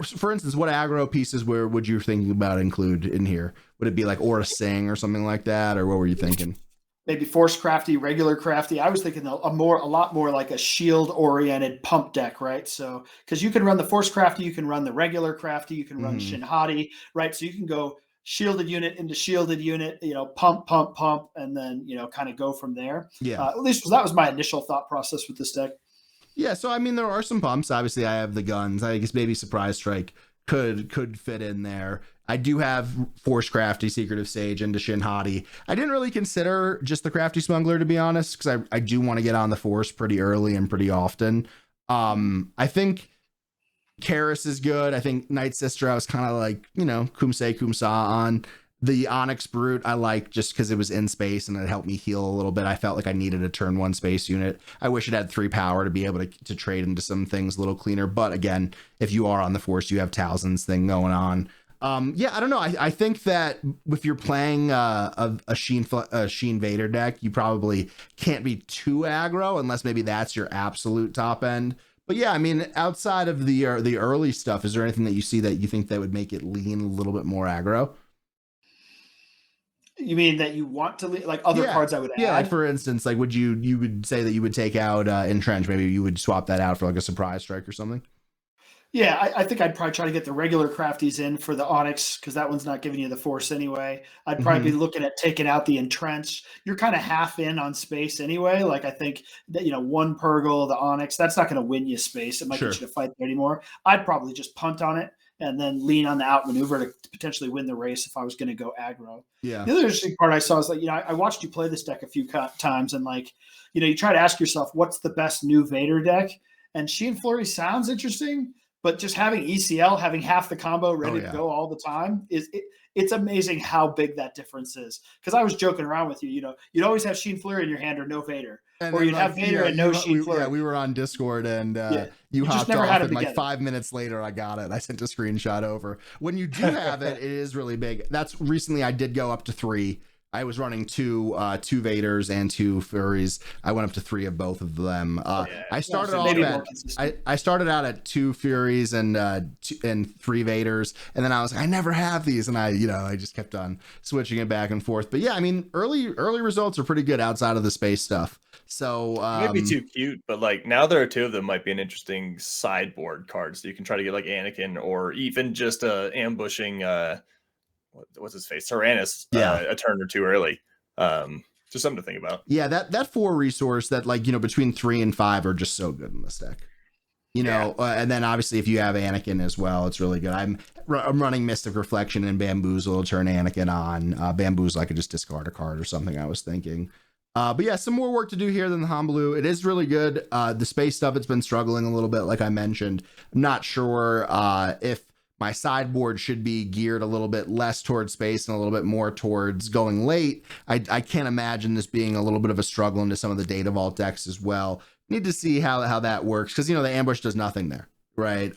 for instance, what aggro pieces would you thinking about include in here? Would it be like Aura Sing or something like that, or what were you thinking? Maybe Force Crafty, regular Crafty. I was thinking a lot more like a shield-oriented pump deck, right? So, because you can run the Force Crafty, you can run the regular Crafty, you can run Shin Hati, right? So you can go shielded unit into shielded unit, pump, and then, kind of go from there. Yeah. At least that was my initial thought process with this deck. Yeah, so I mean, there are some pumps. Obviously, I have the guns. I guess maybe Surprise Strike could fit in there. I do have Force Crafty, Secretive Sage, into Shin Hati. I didn't really consider just the Crafty Smuggler, to be honest, because I do want to get on the Force pretty early and pretty often. I think Karis is good. I think Night Sister, I was kind of like, Kumse Kumsa on. The Onyx Brute I like just because it was in space and it helped me heal a little bit. I felt like I needed a turn 1 space unit. I wish it had 3 power to be able to trade into some things a little cleaner. But again, if you are on the Force, you have Talzin's thing going on. I don't know. I think that if you're playing a Sheen Vader deck, you probably can't be too aggro unless maybe that's your absolute top end. But yeah, I mean, outside of the early stuff, is there anything that you see that you think that would make it lean a little bit more aggro? You mean that you want to like other cards I would add? Yeah, like for instance, like you would say that you would take out Entrench, maybe you would swap that out for like a Surprise Strike or something? Yeah, I think I'd probably try to get the regular Crafties in for the Onyx because that one's not giving you the Force anyway. I'd probably be looking at taking out the Entrench. You're kind of half in on space anyway. Like I think that, 1 Purgle, the Onyx, that's not going to win you space. It might get you to fight there anymore. I'd probably just punt on it and then lean on the outmaneuver to potentially win the race if I was going to go aggro. Yeah. The other interesting part I saw is like, I watched you play this deck a few times and like, you try to ask yourself, what's the best new Vader deck? And Sheen Flurry sounds interesting, but just having ECL, having half the combo ready to go all the time it's amazing how big that difference is. Because I was joking around with you, you'd always have Sheen Flurry in your hand or no Vader. And or you'd have Vader and no Sheen Flurry. Yeah, we were on Discord and you hopped off and like 5 minutes later I got it. I sent a screenshot over. When you do have it, it is really big. That's recently I did go up to 3. I was running two Vaders and 2 Furies. I went up to 3 of both of them. I started I started out at 2 Furies and 3 Vaders, and then I was like, I never have these, and I just kept on switching it back and forth. But yeah, I mean, early results are pretty good outside of the space stuff. So it might be too cute, but like now there are 2 of them might be an interesting sideboard card, so you can try to get like Anakin or even just ambushing. What's his face? Tyrannus, a turn or 2 early. Just something to think about. Yeah, that 4 resource that, like, you know, between 3 and 5 are just so good in this deck. You know, and then obviously if you have Anakin as well, it's really good. I'm running Mystic Reflection and Bamboozle to turn Anakin on. Bamboozle, I could just discard a card or something, I was thinking. But yeah, some more work to do here than the Han Blue. It is really good. The space stuff, it's been struggling a little bit, like I mentioned. I'm not sure if my sideboard should be geared a little bit less towards space and a little bit more towards going late. I can't imagine this being a little bit of a struggle into some of the Data Vault decks as well. Need to see how that works, because, you know, the ambush does nothing there, right?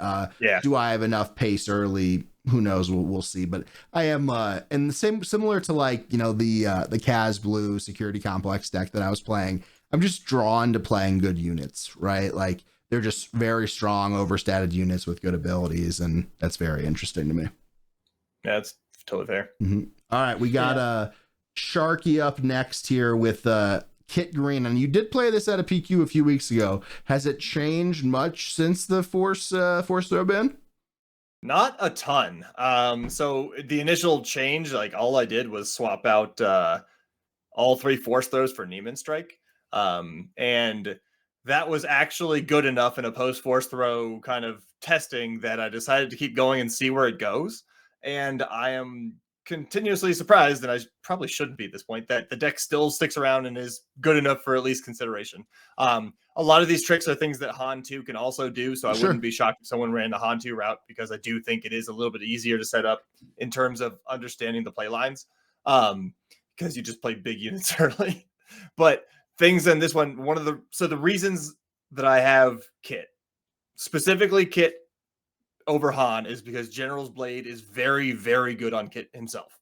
Do I have enough pace early? Who knows? We'll see. But I am and the similar to, like, you know, the Kaz Blue Security Complex deck that I was playing. I'm just drawn to playing good units, right? Like, they're just very strong, overstated units with good abilities, and that's very interesting to me. Yeah, that's totally fair. Mm-hmm. All right, we got Sharkey up next here with Kit Green, and you did play this at a PQ a few weeks ago. Has it changed much since the Force throw ban? Not a ton. So the initial change, like, all I did was swap out all 3 Force throws for Neiman Strike, and that was actually good enough in a post Force throw kind of testing that I decided to keep going and see where it goes. And I am continuously surprised, and I probably shouldn't be at this point, that the deck still sticks around and is good enough for at least consideration. A lot of these tricks are things that Han 2 can also do, so I wouldn't be shocked if someone ran the Han 2 route, because I do think it is a little bit easier to set up in terms of understanding the play lines, because you just play big units early. But things in this one, the reasons that I have Kit, specifically Kit over Han, is because General's Blade is very, very good on Kit himself.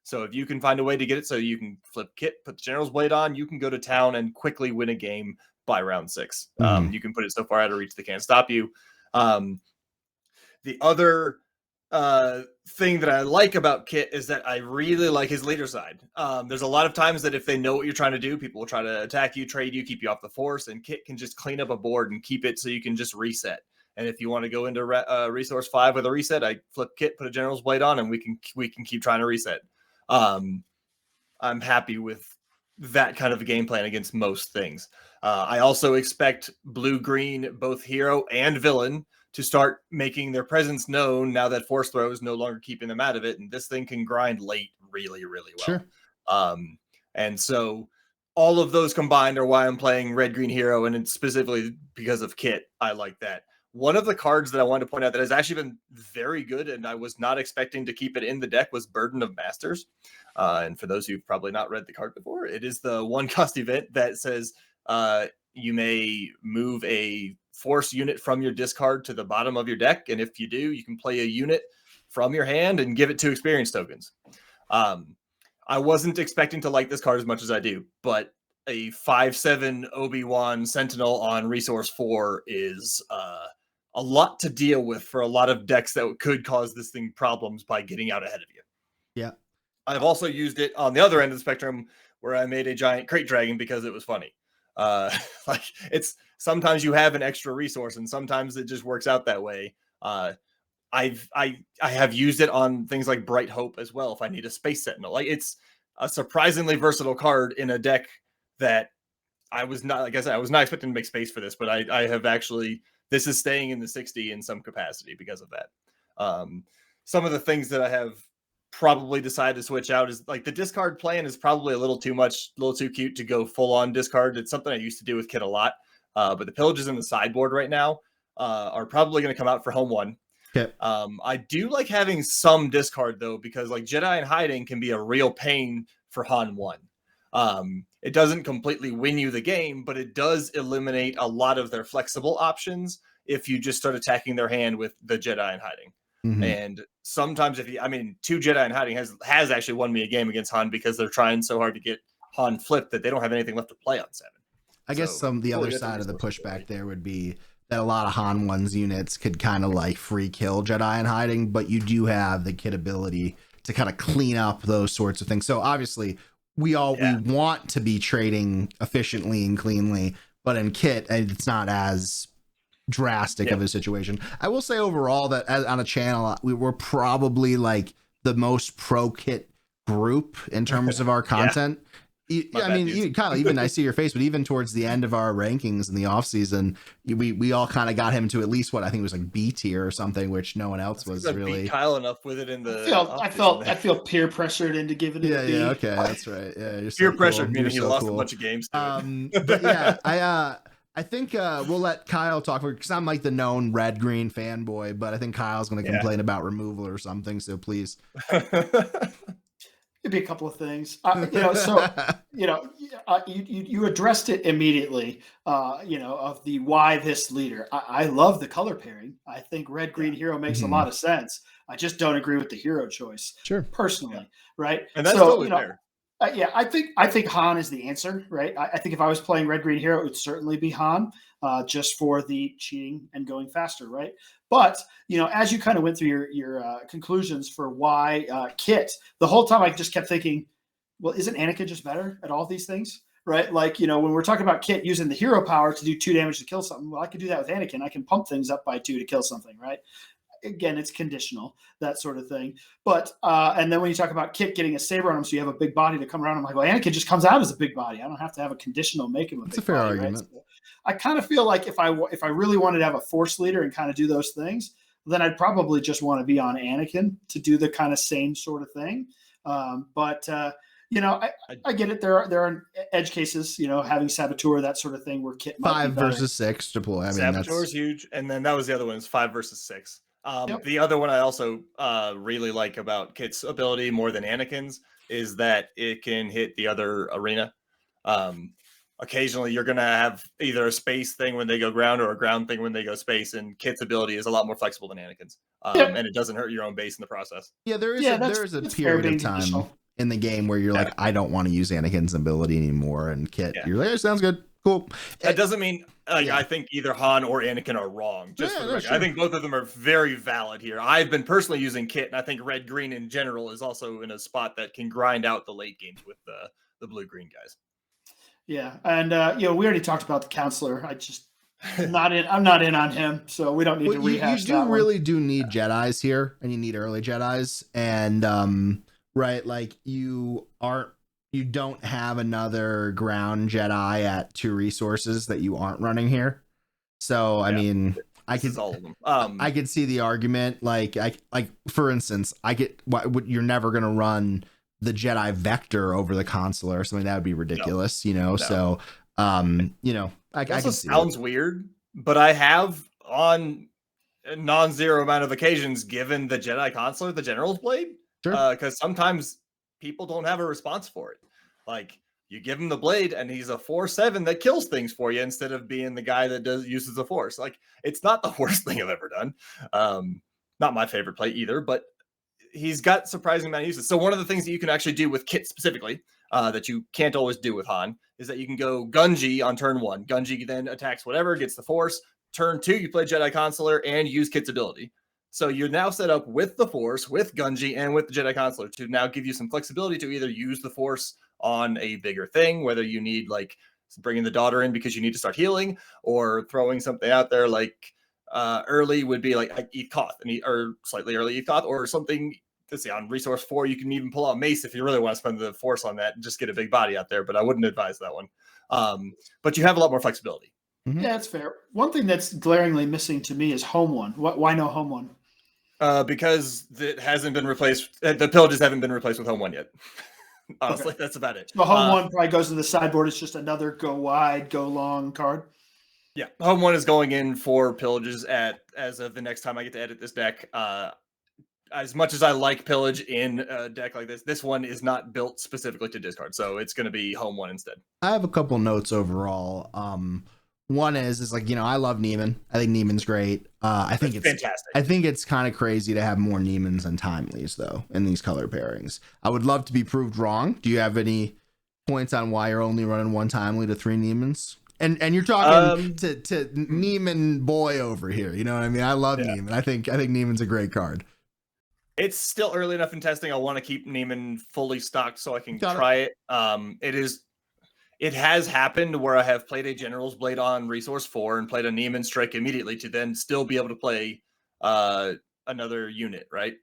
So if you can find a way to get it so you can flip Kit, put the General's Blade on, you can go to town and quickly win a game by round 6. You can put it so far out of reach they can't stop you. The other thing that I like about Kit is that I really like his leader side. There's a lot of times that if they know what you're trying to do, people will try to attack you, trade you, keep you off the Force, and Kit can just clean up a board and keep it so you can just reset. And if you want to go into resource 5 with a reset, I flip Kit, put a General's Blade on, and we can keep trying to reset. I'm happy with that kind of a game plan against most things. I also expect blue-green, both hero and villain, to start making their presence known now that Force throw is no longer keeping them out of it, and this thing can grind late really, really well. Sure. And so all of those combined are why I'm playing red-green hero, and it's specifically because of Kit. I like that. One of the cards that I wanted to point out that has actually been very good, and I was not expecting to keep it in the deck, was Burden of Masters. And for those who've probably not read the card before, it is the 1-cost event that says you may move a Force unit from your discard to the bottom of your deck, and if you do, you can play a unit from your hand and give it 2 experience tokens. I wasn't expecting to like this card as much as I do, but a 5/7 Obi-Wan Sentinel on resource 4 is a lot to deal with for a lot of decks that could cause this thing problems by getting out ahead of you. Yeah. I've also used it on the other end of the spectrum where I made a giant crate dragon because it was funny. Like, it's sometimes you have an extra resource and sometimes it just works out that way. I have used it on things like Bright Hope as well if I need a Space Sentinel. Like, it's a surprisingly versatile card in a deck that I was not, like I said, I was not expecting to make space for this, but I have actually, this is staying in the 60 in some capacity because of that. Some of the things that I have probably decided to switch out is, like, the discard plan is probably a little too much, a little too cute to go full on discard. It's something I used to do with Kit a lot. But the pillages in the sideboard right now are probably going to come out for home 1. Okay. I do like having some discard though, because like Jedi in Hiding can be a real pain for Han 1. It doesn't completely win you the game, but it does eliminate a lot of their flexible options if you just start attacking their hand with the Jedi in Hiding. Mm-hmm. And sometimes 2 Jedi in Hiding has actually won me a game against Han because they're trying so hard to get Han flipped that they don't have anything left to play on 7. I guess the other side of the pushback there would be that a lot of Han 1's units could kind of like free kill Jedi in Hiding, but you do have the Kit ability to kind of clean up those sorts of things. So obviously we want to be trading efficiently and cleanly, but in Kit, it's not as drastic of a situation. I will say overall that on a channel, we're probably like the most pro Kit group in terms of our content. I mean, Kyle, even I see your face, but even towards the end of our rankings in the offseason, we all kind of got him to at least what I think was like B tier or something, which no one else was really. Beat Kyle enough with it in the. I feel peer pressured into giving it a B. Yeah, okay, that's right. Yeah, you're peer so pressure, cool. meaning he lost a bunch of games. But yeah, I think we'll let Kyle talk because I'm like the known red green fanboy, but I think Kyle's going to complain about removal or something. So please. It'd be a couple of things, you addressed it immediately, of the why this leader. I love the color pairing. I think red green hero makes a lot of sense. I just don't agree with the hero choice, personally, right? And that's totally fair. I think Han is the answer, right? I think if I was playing red green hero, it would certainly be Han, just for the cheating and going faster, right? But as you kind of went through your conclusions for why Kit, the whole time I just kept thinking, well, isn't Anakin just better at all these things, right? Like when we're talking about Kit using the hero power to do 2 damage to kill something, well, I could do that with Anakin. I can pump things up by 2 to kill something, right? Again, it's conditional, that sort of thing. But and then when you talk about Kit getting a saber on him, so you have a big body to come around, I'm like, well, Anakin just comes out as a big body. I don't have to have a conditional make him a big body. That's a fair argument. Right? So I kind of feel like if I really wanted to have a force leader and kind of do those things, then I'd probably just want to be on Anakin to do the kind of same sort of thing. But I get it. There are edge cases, having Saboteur, that sort of thing, where Kit might 5 versus 6 deploy. I mean, Saboteur's huge, and then that was the other one. It's 5 versus 6. The other one I also really like about Kit's ability more than Anakin's is that it can hit the other arena. Occasionally, you're going to have either a space thing when they go ground or a ground thing when they go space, and Kit's ability is a lot more flexible than Anakin's, and it doesn't hurt your own base in the process. Yeah, there is a period of time in the game where you're like, I don't want to use Anakin's ability anymore, and Kit, you're like, sounds good. Cool. That doesn't mean I think either Han or Anakin are wrong. Just for the record. Sure. I think both of them are very valid here. I've been personally using Kit, and I think red green in general is also in a spot that can grind out the late games with the blue green guys. Yeah, and we already talked about the counselor. I'm not in on him, so we don't need to rehash that. You really do need Jedis here, and you need early Jedis, and right, like you don't have another ground Jedi at 2 resources that you aren't running here. So I mean, I could see the argument. Like for instance, you're never gonna run the Jedi Vector over the consular or something. That would be ridiculous, No. So I can see sounds weird, but I have on a non-zero amount of occasions given the Jedi consular the General's Blade, because sometimes people don't have a response for it. Like you give him the blade and he's a 4/7 that kills things for you instead of being the guy that uses the force. Like it's not the worst thing I've ever done. Not my favorite play either, but he's got surprising amount of uses. So one of the things that you can actually do with Kit specifically, that you can't always do with Han, is that you can go Gunji on turn 1. Gunji then attacks whatever, gets the force. Turn 2, you play Jedi Consular and use Kit's ability. So you're now set up with the force, with Gunji, and with the Jedi Consular to now give you some flexibility to either use the force on a bigger thing, whether you need like bringing the daughter in because you need to start healing, or throwing something out there like early would be like Eth Koth, or slightly early Eth Koth, or something. Let's see, on resource 4, you can even pull out Mace if you really want to spend the force on that and just get a big body out there, but I wouldn't advise that one. But you have a lot more flexibility. Mm-hmm. Yeah, that's fair. One thing that's glaringly missing to me is Han1. Why no Han1? Because it hasn't been replaced. The pillages haven't been replaced with Han1 yet. Honestly, that's about it. So Han1 probably goes to the sideboard. It's just another go wide, go long card. Yeah, Han1 is going in for pillages as of the next time I get to edit this deck. As much as I like pillage in a deck like this one is not built specifically to discard, so it's going to be Han1 instead. I have a couple notes overall. One is like, I love Neiman. I think Neiman's great. I think it's fantastic. I think it's kind of crazy to have more Neimans than Timelies though in these color pairings. I would love to be proved wrong. Do you have any points on why you're only running 1 Timely to 3 Neimans? And you're talking to Neiman boy over here. You know what I mean? I love Neiman. I think Neiman's a great card. It's still early enough in testing. I want to keep Neiman fully stocked so I can try it. It has happened where I have played a General's Blade on Resource 4 and played a Neiman Strike immediately to then still be able to play another unit, right?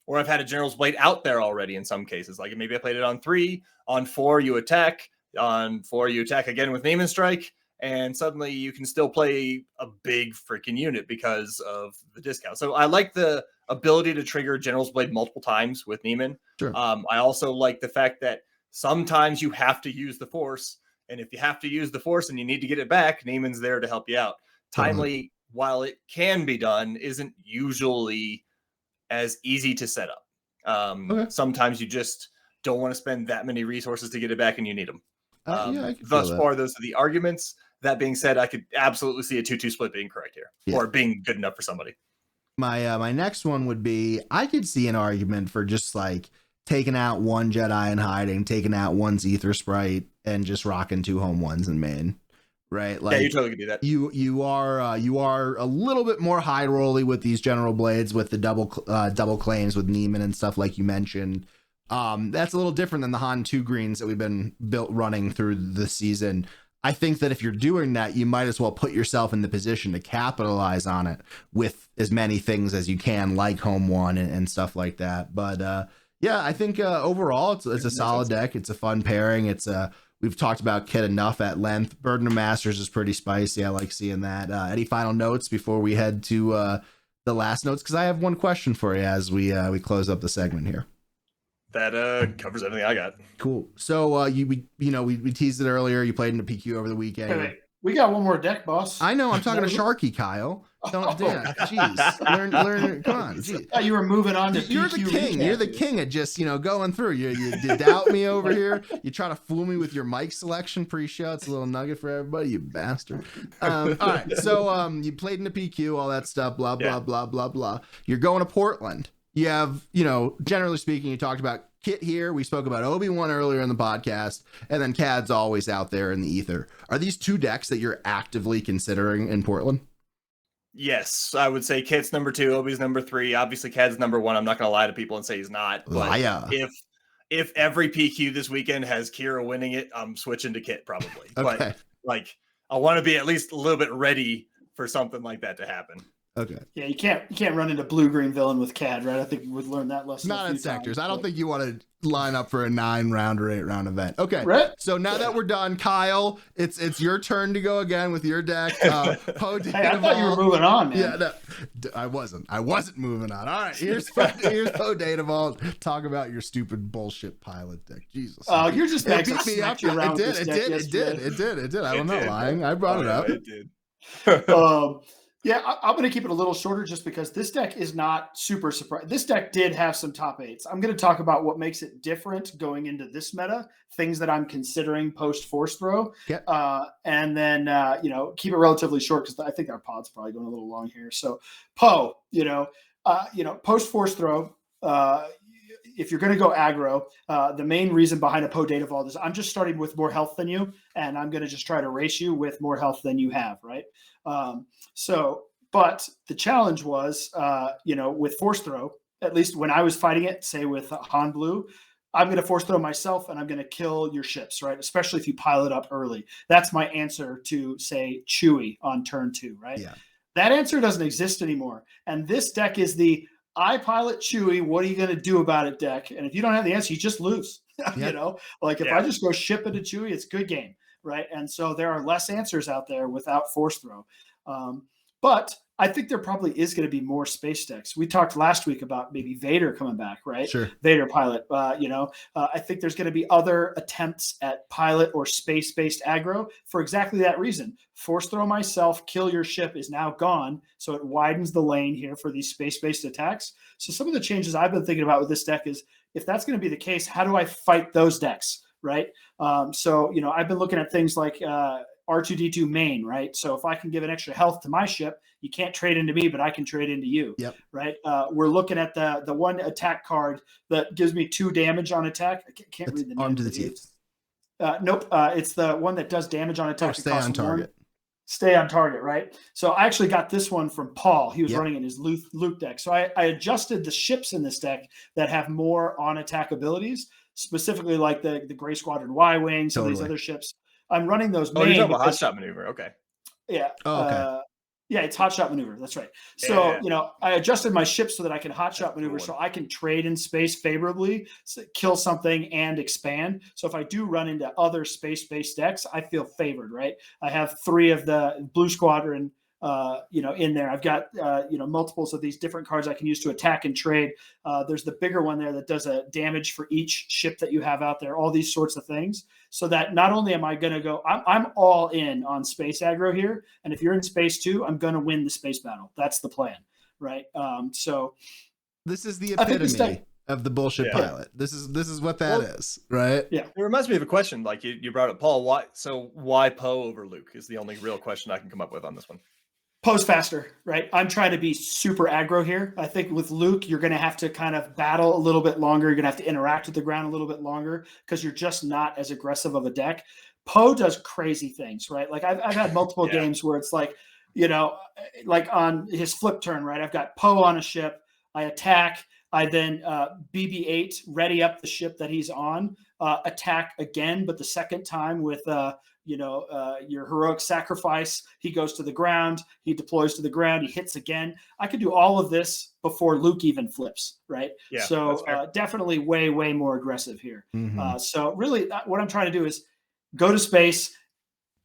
or I've had a General's Blade out there already in some cases. Like maybe I played it on 3, on 4 you attack, on 4 you attack again with Neiman Strike, and suddenly you can still play a big freaking unit because of the discount. So I like the ability to trigger General's Blade multiple times with Neiman. Sure. I also like the fact that sometimes you have to use the Force, and if you have to use the Force and you need to get it back, Neiman's there to help you out. Timely, while it can be done, isn't usually as easy to set up. Sometimes you just don't want to spend that many resources to get it back and you need them. Thus far, those are the arguments. That being said, I could absolutely see a 2-2 split being correct here, or being good enough for somebody. My next one would be, I could see an argument for just like taking out one Jedi in hiding, taking out one's Ether Sprite, and just rocking 2 home ones in main. Right? Like, you totally could do that. You are a little bit more high rolly with these General Blades, with the double claims with Neiman and stuff like you mentioned. That's a little different than the Han 2 greens that we've been running through the season. I think that if you're doing that, you might as well put yourself in the position to capitalize on it with as many things as you can, like home one and stuff like that. But I think overall it's a solid deck. It's a fun pairing. We've talked about Kit enough at length. Burden of Masters is pretty spicy. I like seeing that. Any final notes before we head to the last notes? Because I have one question for you as we close up the segment here. That covers everything I got. Cool. So we teased it earlier. You played in the PQ over the weekend. Hey, we got one more deck, boss. I know. I'm talking to Sharkey, Kyle. Jeez. Learn. Come on. Geez. You were moving on to You're PQ the king. You're the king of just going through. You doubt me over here. You try to fool me with your mic selection pre-show. It's a little nugget for everybody, you bastard. All right. So you played in the PQ, all that stuff. Blah blah blah blah blah. You're going to Portland. You have, generally speaking, you talked about Kit here. We spoke about Obi-Wan earlier in the podcast, and then Cad's always out there in the ether. Are these 2 decks that you're actively considering in Portland? Yes, I would say Kit's number 2, Obi's number 3. Obviously, Cad's number 1. I'm not going to lie to people and say he's not. But if every PQ this weekend has Kira winning it, I'm switching to Kit probably. Okay. But I want to be at least a little bit ready for something like that to happen. Okay. Yeah, you can't run into blue-green villain with Cad, right? I think we've learned that lesson. Not in sectors. I don't think you want to line up for a 9-round or 8-round event. Okay. Right? So now that we're done, Kyle, it's your turn to go again with your deck. Poe DV. Hey, I thought you were moving on, man. Yeah, no, I wasn't moving on. All right, here's Poe DV. Talk about your stupid bullshit pilot deck. Jesus. Oh, you're just it beat me up. It did. I'm not lying. I brought it up. It did. Yeah, I'm going to keep it a little shorter just because this deck is not super surprising. This deck did have some top 8s. I'm going to talk about what makes it different going into this meta, things that I'm considering post Force Throw, and then keep it relatively short because I think our pod's probably going a little long here. So Poe, post Force Throw. If you're going to go aggro, the main reason behind a Poe DV is I'm just starting with more health than you, and I'm going to just try to race you with more health than you have, right? But the challenge was, with Force Throw, at least when I was fighting it, say with Han Blue, I'm going to Force Throw myself and I'm going to kill your ships, right? Especially if you pile it up early. That's my answer to, say, Chewie on turn 2, right? Yeah. That answer doesn't exist anymore. And this deck is the I pilot Chewie, what are you going to do about it deck? And if you don't have the answer, you just lose. If I just go ship it to Chewie, it's good game, right? And so there are less answers out there without Force Throw. But I think there probably is going to be more space decks. We talked last week about maybe Vader coming back, right? Sure. Vader pilot. I think there's going to be other attempts at pilot or space-based aggro for exactly that reason. Force Throw myself, kill your ship is now gone. So it widens the lane here for these space-based attacks. So some of the changes I've been thinking about with this deck is, if that's going to be the case, how do I fight those decks, right? I've been looking at things like R2-D2 main, right? So if I can give an extra health to my ship, you can't trade into me, but I can trade into you. Yep. Right. We're looking at the one attack card that gives me 2 damage on attack. I can't read the name. Arm to the teeth. Nope. It's the one that does damage on attack. Stay on target. Stay on target, right? So I actually got this one from Paul. He was running in his Luke deck. So I adjusted the ships in this deck that have more on attack abilities, specifically like the Gray Squadron Y-Wing, some of these other ships. I'm running those. Oh, you're talking about hot shot maneuver. Okay. Yeah. Oh, okay. Yeah, it's hot shot maneuver. That's right. So, I adjusted my ship so that I can hot shot maneuver, so I can trade in space favorably, kill something, and expand. So if I do run into other space-based decks, I feel favored, right? I have 3 of the Blue Squadron, in there. I've got, multiples of these different cards I can use to attack and trade. There's the bigger one there that does a damage for each ship that you have out there, all these sorts of things. So that not only am I going to go, I'm all in on space aggro here. And if you're in space too, I'm going to win the space battle. That's the plan, right? So this is the epitome of the bullshit pilot. This is what that is, right? Yeah. It reminds me of a question, like you brought up Paul. Why Poe over Luke is the only real question I can come up with on this one. Poe's faster, right? I'm trying to be super aggro here. I think with Luke, you're going to have to kind of battle a little bit longer. You're going to have to interact with the ground a little bit longer because you're just not as aggressive of a deck. Poe does crazy things, right? Like I've had multiple games where it's like, like on his flip turn, right? I've got Poe on a ship. I attack. I then BB-8, ready up the ship that he's on, attack again, but the second time with your heroic sacrifice, he goes to the ground, he deploys to the ground, he hits again. I could do all of this before Luke even flips, right? Yeah, so definitely way, way more aggressive here. Mm-hmm. So really what I'm trying to do is go to space,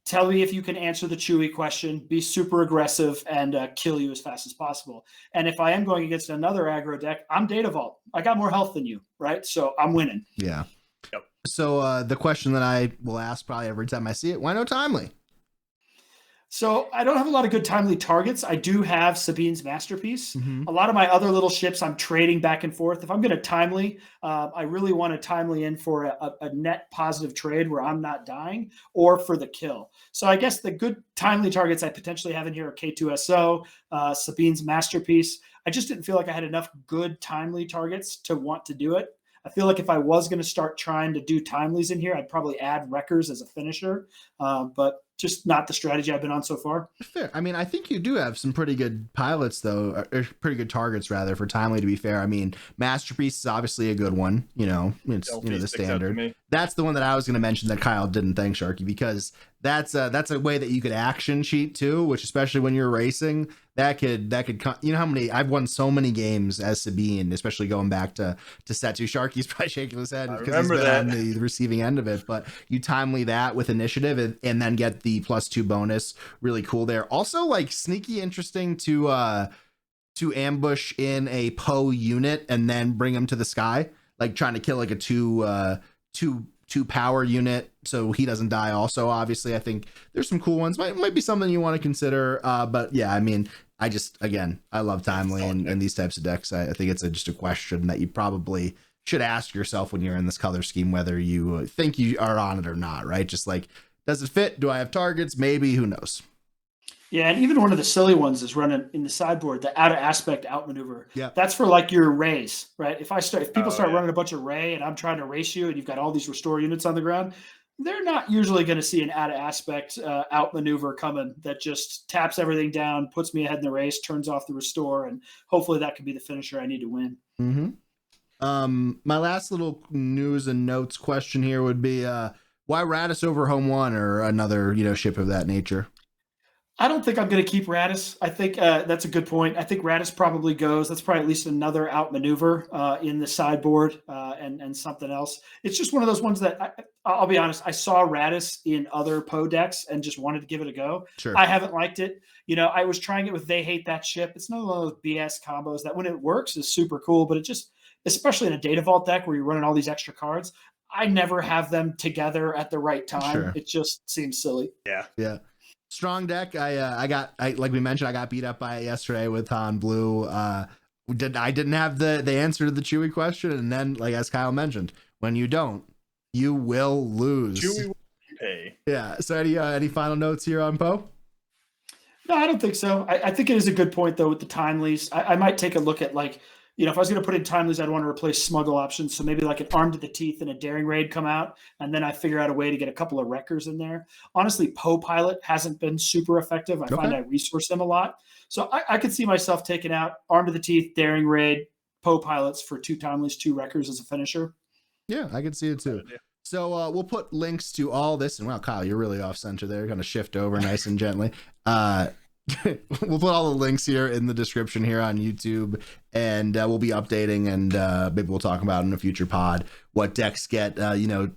tell me if you can answer the Chewie question, be super aggressive, and kill you as fast as possible. And if I am going against another aggro deck, I'm Data Vault. I got more health than you, right? So I'm winning. Yeah. Yep. So the question that I will ask probably every time I see it, why no timely? So I don't have a lot of good timely targets. I do have Sabine's Masterpiece. Mm-hmm. A lot of my other little ships I'm trading back and forth. If I'm going to timely, I really want to timely in for a net positive trade where I'm not dying or for the kill. So I guess the good timely targets I potentially have in here are K2SO, Sabine's Masterpiece. I just didn't feel like I had enough good timely targets to want to do it. I feel like if I was going to start trying to do timelies in here, I'd probably add Wreckers as a finisher, but just not the strategy I've been on so far. Fair. I mean, I think you do have some pretty good pilots, though, or pretty good targets, rather, for timely, to be fair. I mean, Masterpiece is obviously a good one. It's the standard. That's the one that I was going to mention that Kyle didn't thank Sharkey, because that's a way that you could action cheat too, which especially when you're racing, that could how many I've won so many games as Sabine, especially going back to set 2. Sharky's probably shaking his head because he's been on the receiving end of it, but you timely that with initiative and then get the +2 bonus. Really cool there. Also, like, sneaky interesting to ambush in a Poe unit and then bring him to the sky, like trying to kill like a two power unit so he doesn't die. Also, obviously, I think there's some cool ones. Might be something you want to consider. But yeah, I mean, I love timely and these types of decks. I think it's just a question that you probably should ask yourself when you're in this color scheme, whether you think you are on it or not, right? Just like, does it fit? Do I have targets? Maybe, who knows? Yeah, and even one of the silly ones is running in the sideboard, the out of aspect outmaneuver. Yeah, that's for like your rays, right? If people start running a bunch of ray and I'm trying to race you and you've got all these restore units on the ground, they're not usually going to see an out of aspect outmaneuver coming that just taps everything down, puts me ahead in the race, turns off the restore, and hopefully that can be the finisher I need to win. Mm-hmm. My last little news and notes question here would be why Radis over Han1 or another ship of that nature? I don't think I'm going to keep Radis. I think that's a good point. I think Radis probably goes. That's probably at least another outmaneuver in the sideboard and something else. It's just one of those ones that I'll be honest. I saw Radis in other Poe decks and just wanted to give it a go. Sure. I haven't liked it. I was trying it with They Hate That Ship. It's not one of those BS combos that when it works is super cool, but it just, especially in a Data Vault deck where you're running all these extra cards, I never have them together at the right time. Sure. It just seems silly. Yeah. Strong deck. I like we mentioned, I got beat up by it yesterday with Han1 Blue. I didn't have the answer to the Chewie question, and then, like as Kyle mentioned, when you don't, you will lose. Chewie will pay. Yeah. So any final notes here on Poe? No, I don't think so. I think it is a good point though with the timelies. I might take a look at if I was going to put in timelies, I'd want to replace smuggle options. So maybe like an Armed to the Teeth and a Daring Raid come out, and then I figure out a way to get a couple of Wreckers in there. Honestly, Poe Pilot hasn't been super effective. I find I resource them a lot. So I could see myself taking out Armed to the Teeth, Daring Raid, Poe Pilots for 2 timelies, 2 Wreckers as a finisher. Yeah, I could see it too. So we'll put links to all this. And wow, Kyle, you're really off center there. Going to shift over nice and gently. We'll put all the links here in the description here on YouTube, and we'll be updating, and maybe we'll talk about in a future pod what decks get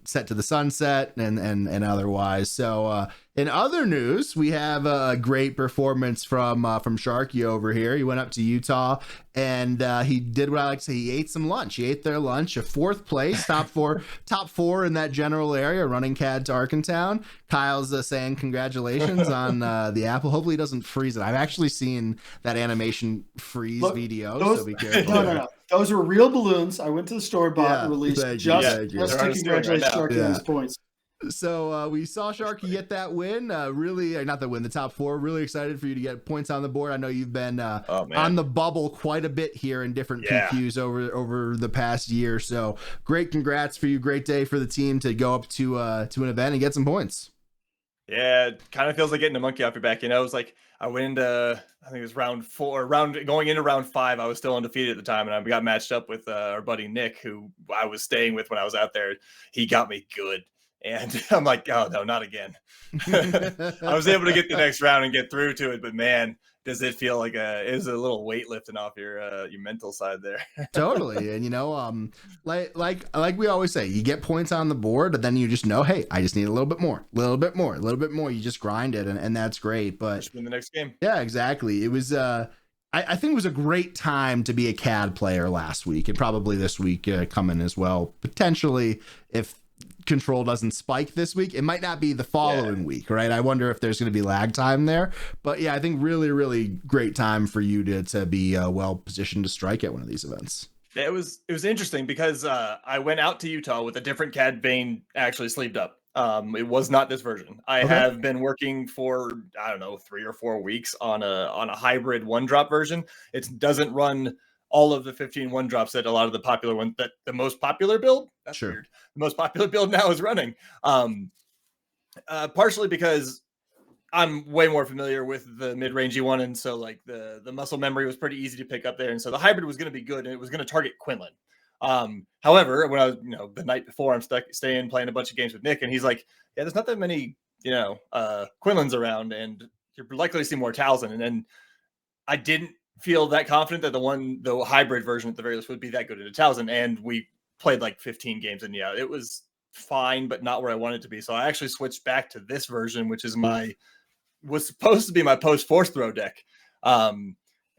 set to the sunset and otherwise. So in other news, we have a great performance from Sharkey over here. He went up to Utah, and he did what I like to say. He ate some lunch. He ate their lunch. A 4th place, top four in that general area, running CAD to Arkentown. Kyle's saying congratulations on the apple. Hopefully he doesn't freeze it. I've actually seen that animation freeze video, so be careful. No. Those were real balloons. I went to the store, bought, and released just to congratulate Sharkey on his points. So we saw Sharkey get that win. Really, not the win, the top 4. Really excited for you to get points on the board. I know you've been on the bubble quite a bit here in different PQs over the past year. So great, congrats for you. Great day for the team to go up to an event and get some points. Yeah, it kind of feels like getting a monkey off your back. It was like I went into, I think it was going into round 5. I was still undefeated at the time, and I got matched up with our buddy Nick, who I was staying with when I was out there. He got me good. And I'm like, oh, no, not again. I was able to get the next round and get through to it. But, man, does it feel like it was a little weight lifting off your mental side there. Totally. And, like we always say, you get points on the board, and then you just know, hey, I just need a little bit more. You just grind it, and that's great. But just win the next game. Yeah, exactly. It was I think it was a great time to be a CAD player last week, and probably this week coming as well. Potentially, if control doesn't spike this week, it might not be the following week, right? I wonder if there's going to be lag time there. But yeah, I think really, really great time for you to be well positioned to strike at one of these events. It was interesting because I went out to Utah with a different CAD vein actually sleeved up. It was not this version. I have been working for, I don't know, 3 or 4 weeks on a hybrid 1-drop version. It doesn't run all of the 15 1-drops that a lot of the popular ones, that the most popular build, that's weird. The most popular build now is running. Partially because I'm way more familiar with the mid-rangey one, and so like the muscle memory was pretty easy to pick up there, and so the hybrid was going to be good, and it was going to target Quinlan. However, when I was, the night before, I'm staying playing a bunch of games with Nick, and he's like, yeah, there's not that many, Quinlans around, and you're likely to see more Talzin. And then I didn't feel that confident that the hybrid version at the very least would be that good at a Talzin, and we played like 15 games, and it was fine, but not where I wanted it to be. So I actually switched back to this version, which is was supposed to be my post force throw deck.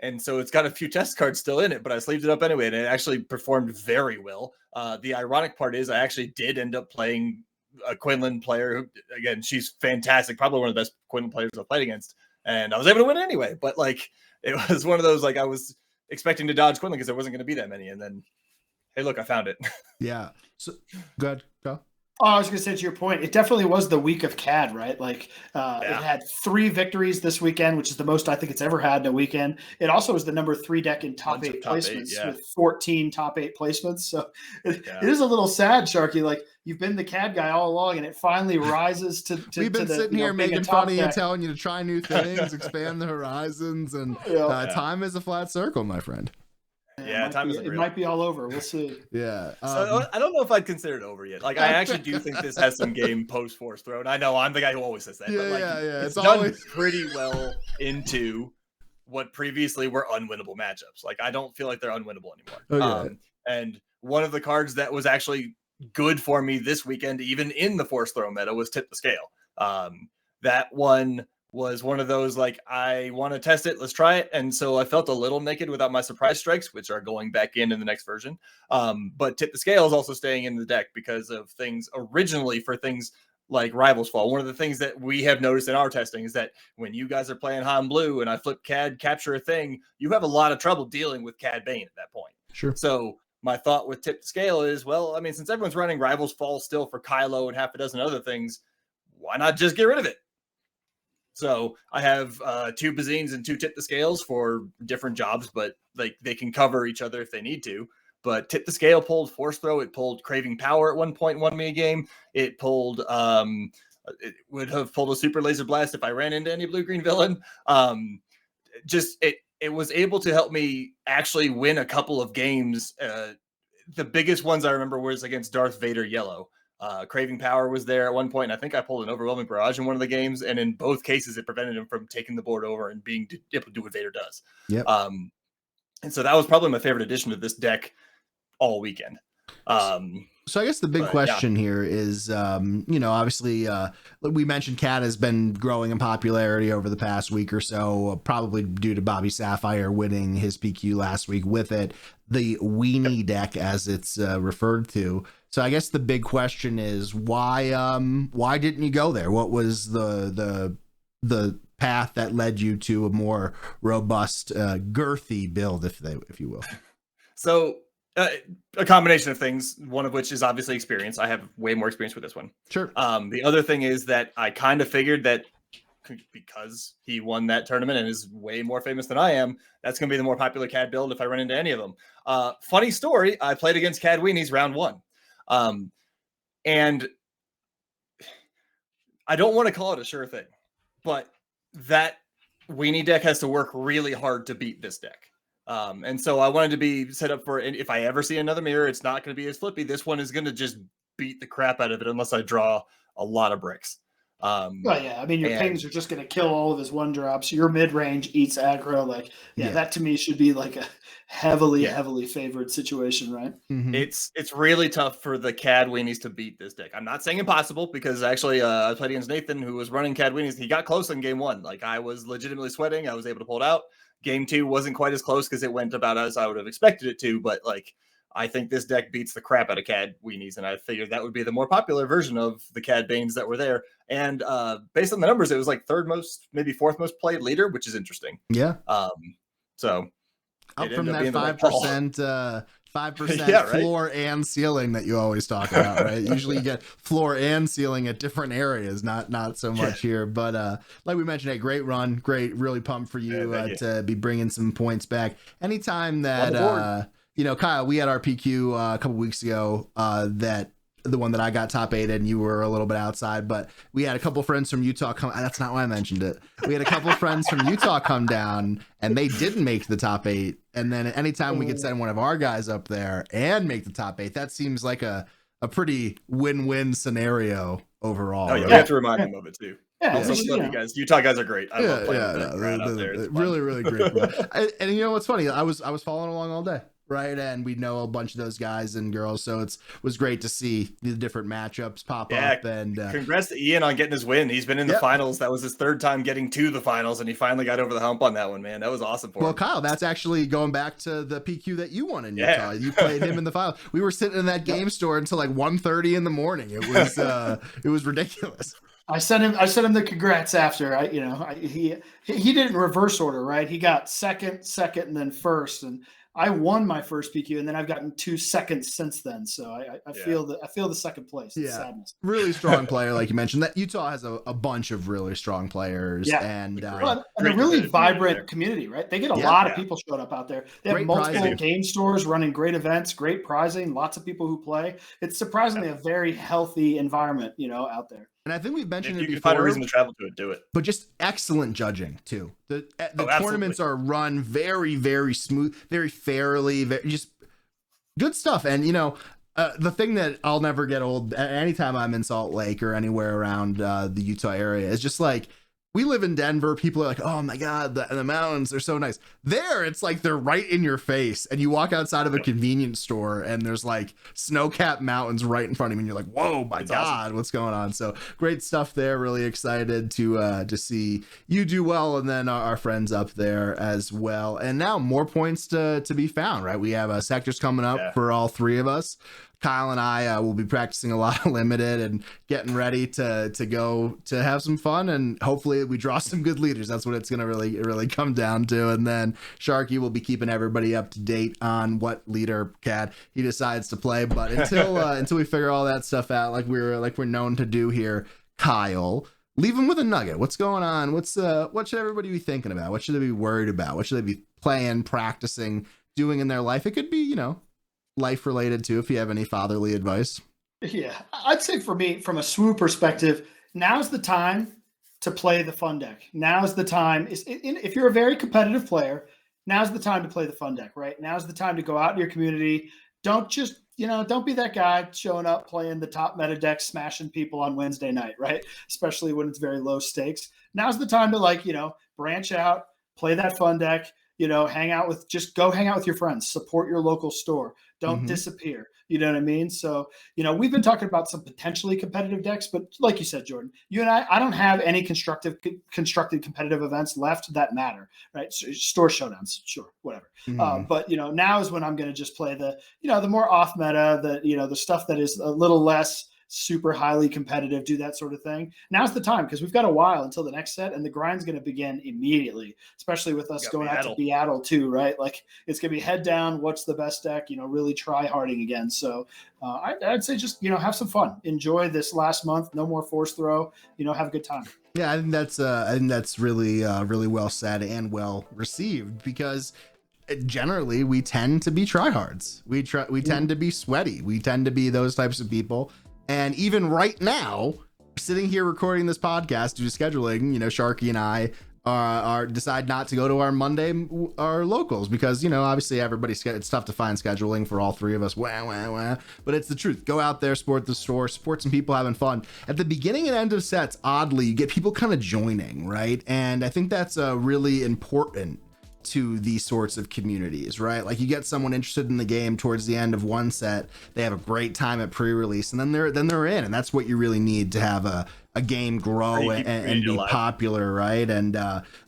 And so it's got a few test cards still in it, but I sleeved it up anyway, and it actually performed very well. The ironic part is I actually did end up playing a Quinlan player who, again, she's fantastic, probably one of the best Quinlan players I've played against, and I was able to win anyway. But like, it was one of those, like, I was expecting to dodge Quinlan because there wasn't going to be that many, and then, hey, look, I found it. Yeah. So good. Go. Oh, I was going to say, to your point, it definitely was the week of CAD, right? Like it had 3 victories this weekend, which is the most I think it's ever had in a weekend. It also was the number 3 deck in top 8 placements with 14 top 8 placements. So it is a little sad, Sharky. Like, you've been the CAD guy all along, and it finally rises to we've been sitting here making fun of you, telling you to try new things, expand the horizons, and time is a flat circle, my friend. Yeah, it might be all over. We'll see. Yeah. So I don't know if I'd consider it over yet. Like, I actually do think this has some game post force throw. And I know I'm the guy who always says that. But like, it's done always pretty well into what previously were unwinnable matchups. Like, I don't feel like they're unwinnable anymore. And one of the cards that was actually good for me this weekend, even in the force throw meta, was Tip the Scale. That one was one of those, like, I want to test it, let's try it. And so I felt a little naked without my surprise strikes, which are going back in the next version. But Tip the Scale is also staying in the deck because of things originally for things like Rivals Fall. One of the things that we have noticed in our testing is that when you guys are playing Han Blue and I flip CAD capture a thing, you have a lot of trouble dealing with CAD Bane at that point. Sure. So my thought with Tip the Scale is, well, I mean, since everyone's running Rivals Fall still for Kylo and half a dozen other things, why not just get rid of it? So I have 2 Bazines and 2 Tip the Scales for different jobs, but like they can cover each other if they need to. But Tip the Scale pulled Force Throw. It pulled Craving Power at one point, won me a game. It pulled, it would have pulled a Super Laser Blast if I ran into any blue-green villain. It was able to help me actually win a couple of games. The biggest ones I remember was against Darth Vader Yellow. Craving Power was there at one point, and I think I pulled an Overwhelming Barrage in one of the games, and in both cases, it prevented him from taking the board over and being able to do what Vader does. Yep. And so that was probably my favorite addition to this deck all weekend. So I guess the big question here is, obviously, we mentioned Cat has been growing in popularity over the past week or so, probably due to Bobby Sapphire winning his PQ last week with it, the weenie deck as it's referred to. So I guess the big question is why didn't you go there? What was the path that led you to a more robust, girthy build, if you will? So a combination of things, one of which is obviously experience. I have way more experience with this one. Sure. The other thing is that I kind of figured that because he won that tournament and is way more famous than I am, that's going to be the more popular CAD build if I run into any of them. Funny story, I played against CAD Weenies round 1. And I don't want to call it a sure thing, but that weenie deck has to work really hard to beat this deck. And so I wanted to be set up for, and if I ever see another mirror, it's not going to be as flippy. This one is going to just beat the crap out of it unless I draw a lot of bricks. Well, yeah, I mean, your pings are just going to kill all of his 1-drops. Your mid-range eats aggro. Like, that to me should be like a heavily favored situation, right? Mm-hmm. It's really tough for the CAD Weenies to beat this deck. I'm not saying impossible, because actually I played against Nathan, who was running CAD Weenies. He got close in game 1. Like, I was legitimately sweating. I was able to pull it out. Game 2 wasn't quite as close because it went about as I would have expected it to, but like, I think this deck beats the crap out of CAD Weenies, and I figured that would be the more popular version of the CAD Banes that were there. And based on the numbers, it was like 3rd most, maybe 4th most played leader, which is interesting. Yeah. So up from that 5%, 5% floor and ceiling that you always talk about, right? Usually you get floor and ceiling at different areas, not so much here. But like we mentioned, a great run, really pumped for you to be bringing some points back. Anytime that Kyle, we had our PQ a couple weeks ago, that the one that I got top 8 and you were a little bit outside, but we had a couple friends from Utah come. That's not why I mentioned it. We had a couple friends from Utah come down and they didn't make the top 8. And then anytime we could send one of our guys up there and make the top 8, that seems like a pretty win-win scenario overall. Oh, yeah, right? we have to remind them of it too. Yeah, Also, love you guys. Utah guys are great. I love playing with that crowd out there. It's really great. And you know what's funny? I was following along all day. Right, and we know a bunch of those guys and girls, so it was great to see the different matchups pop up. And congrats to Ian on getting his win. He's been in the finals. That was his 3rd time getting to the finals, and he finally got over the hump on that one. Man, that was awesome for him. Well, Kyle, that's actually going back to the PQ that you won in Utah. You played him in the final. We were sitting in that game store until like 1:30 in the morning. It was ridiculous. I sent him the congrats after. He didn't reverse order, right? He got second, and then first, and I won my first PQ, and then I've gotten 2 seconds since then. So I feel the 2nd place. It's sadness. Really strong player, like you mentioned. That Utah has a bunch of really strong players, and a really vibrant community, right? They get a lot of people showing up out there. They have multiple game stores running great events, great prizing, lots of people who play. It's surprisingly a very healthy environment, out there. And I think we've mentioned it before. You can find a reason to travel to it, do it. But just excellent judging too. The tournaments are run very, very smooth, very fairly, just good stuff. And the thing that I'll never get old anytime I'm in Salt Lake or anywhere around the Utah area is just like, we live in Denver. People are like, oh my God, the mountains are so nice. There, it's like they're right in your face. And you walk outside of a convenience store and there's like snow-capped mountains right in front of you. And you're like, whoa, my God, what's going on? So great stuff there. Really excited to see you do well. And then our friends up there as well. And now more points to be found, right? We have sectors coming up for all 3 of us. Kyle and I will be practicing a lot of limited and getting ready to go to have some fun, and hopefully we draw some good leaders. That's what it's going to really come down to. And then Sharkey will be keeping everybody up to date on what leader CAD he decides to play. But until we figure all that stuff out, like we're known to do here, Kyle, leave them with a nugget. What's going on? What should everybody be thinking about? What should they be worried about? What should they be playing, practicing, doing in their life? It could be, life related too, if you have any fatherly advice. Yeah, I'd say for me, from a SWU perspective, now's the time to play the fun deck. Now's the time. If you're a very competitive player, now's the time to play the fun deck, right? Now's the time to go out in your community, don't just, don't be that guy showing up playing the top meta deck, smashing people on Wednesday night, right? Especially when it's very low stakes. Now's the time to branch out, play that fun deck, go hang out with your friends, support your local store. Don't disappear. You know what I mean? So, we've been talking about some potentially competitive decks, but like you said, Jordan, you and I don't have any constructed competitive events left that matter, right? So, store showdowns, sure, whatever. But, now is when I'm going to just play the more off meta, the stuff that is a little less super highly competitive, do that sort of thing. Now's the time, because we've got a while until the next set, and the grind's going to begin immediately, especially with us going out to Seattle too, right? Like, it's going to be head down, what's the best deck, really try harding again. So I'd say just, have some fun, enjoy this last month, no more force throw, have a good time. Yeah, I think that's really, really well said and well received, because generally we tend to be tryhards. We tend to be sweaty. We tend to be those types of people. And even right now, sitting here recording this podcast due to scheduling, Sharkey and I decide not to go to our locals, because, obviously it's tough to find scheduling for all three of us. But it's the truth. Go out there, support the store, support some people having fun. At the beginning and end of sets, oddly, you get people kind of joining, right? And I think that's really important to these sorts of communities, right? Like, you get someone interested in the game towards the end of one set, they have a great time at pre-release, and then they're in, and that's what you really need to have a game grow and be popular, right? And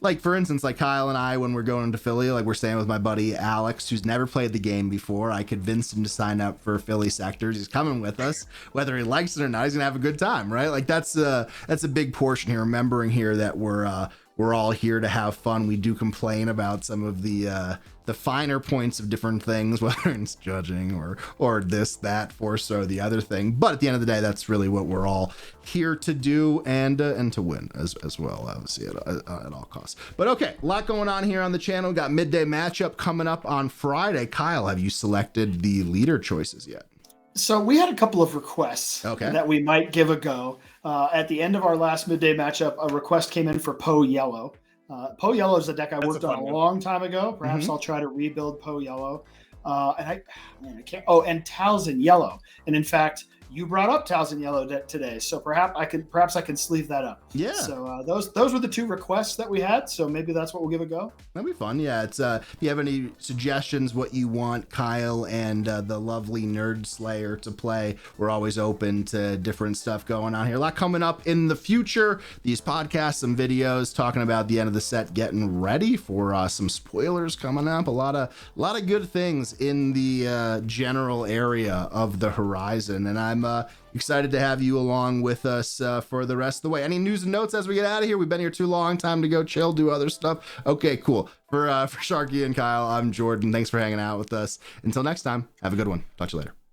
like, for instance, like Kyle and I, when we're going to Philly, like, we're staying with my buddy Alex, who's never played the game before. I convinced him to sign up for Philly sectors. He's coming with us, whether he likes it or not. He's gonna have a good time, right? Like, that's a big portion here, remembering here that we're all here to have fun. We do complain about some of the finer points of different things, whether it's judging or this, that, force, or the other thing. But at the end of the day, that's really what we're all here to do, and to win as well, obviously, at all costs. But okay, a lot going on here on the channel. Got midday matchup coming up on Friday. Kyle, have you selected the leader choices yet? So we had a couple of requests that we might give a go. At the end of our last midday matchup, a request came in for Poe Yellow. Poe Yellow is a deck I worked on a long time ago. Perhaps I'll try to rebuild Poe Yellow. And I can't. Oh, and Talzin Yellow. And in fact, you brought up Talzin Yellow today, so perhaps I can sleeve that up. Yeah. So those were the two requests that we had. So maybe that's what we'll give a go. That'd be fun. Yeah. It's if you have any suggestions, what you want Kyle and the lovely Nerd Slayer to play, we're always open to different stuff going on here. A lot coming up in the future. These podcasts, some videos talking about the end of the set, getting ready for some spoilers coming up. A lot of good things in the general area of the horizon, and I'm excited to have you along with us for the rest of the way. Any news and notes as we get out of here? We've been here too long. Time to go chill, do other stuff. Okay, cool. For Sharkey and Kyle, I'm Jordan. Thanks for hanging out with us. Until next time, have a good one. Talk to you later.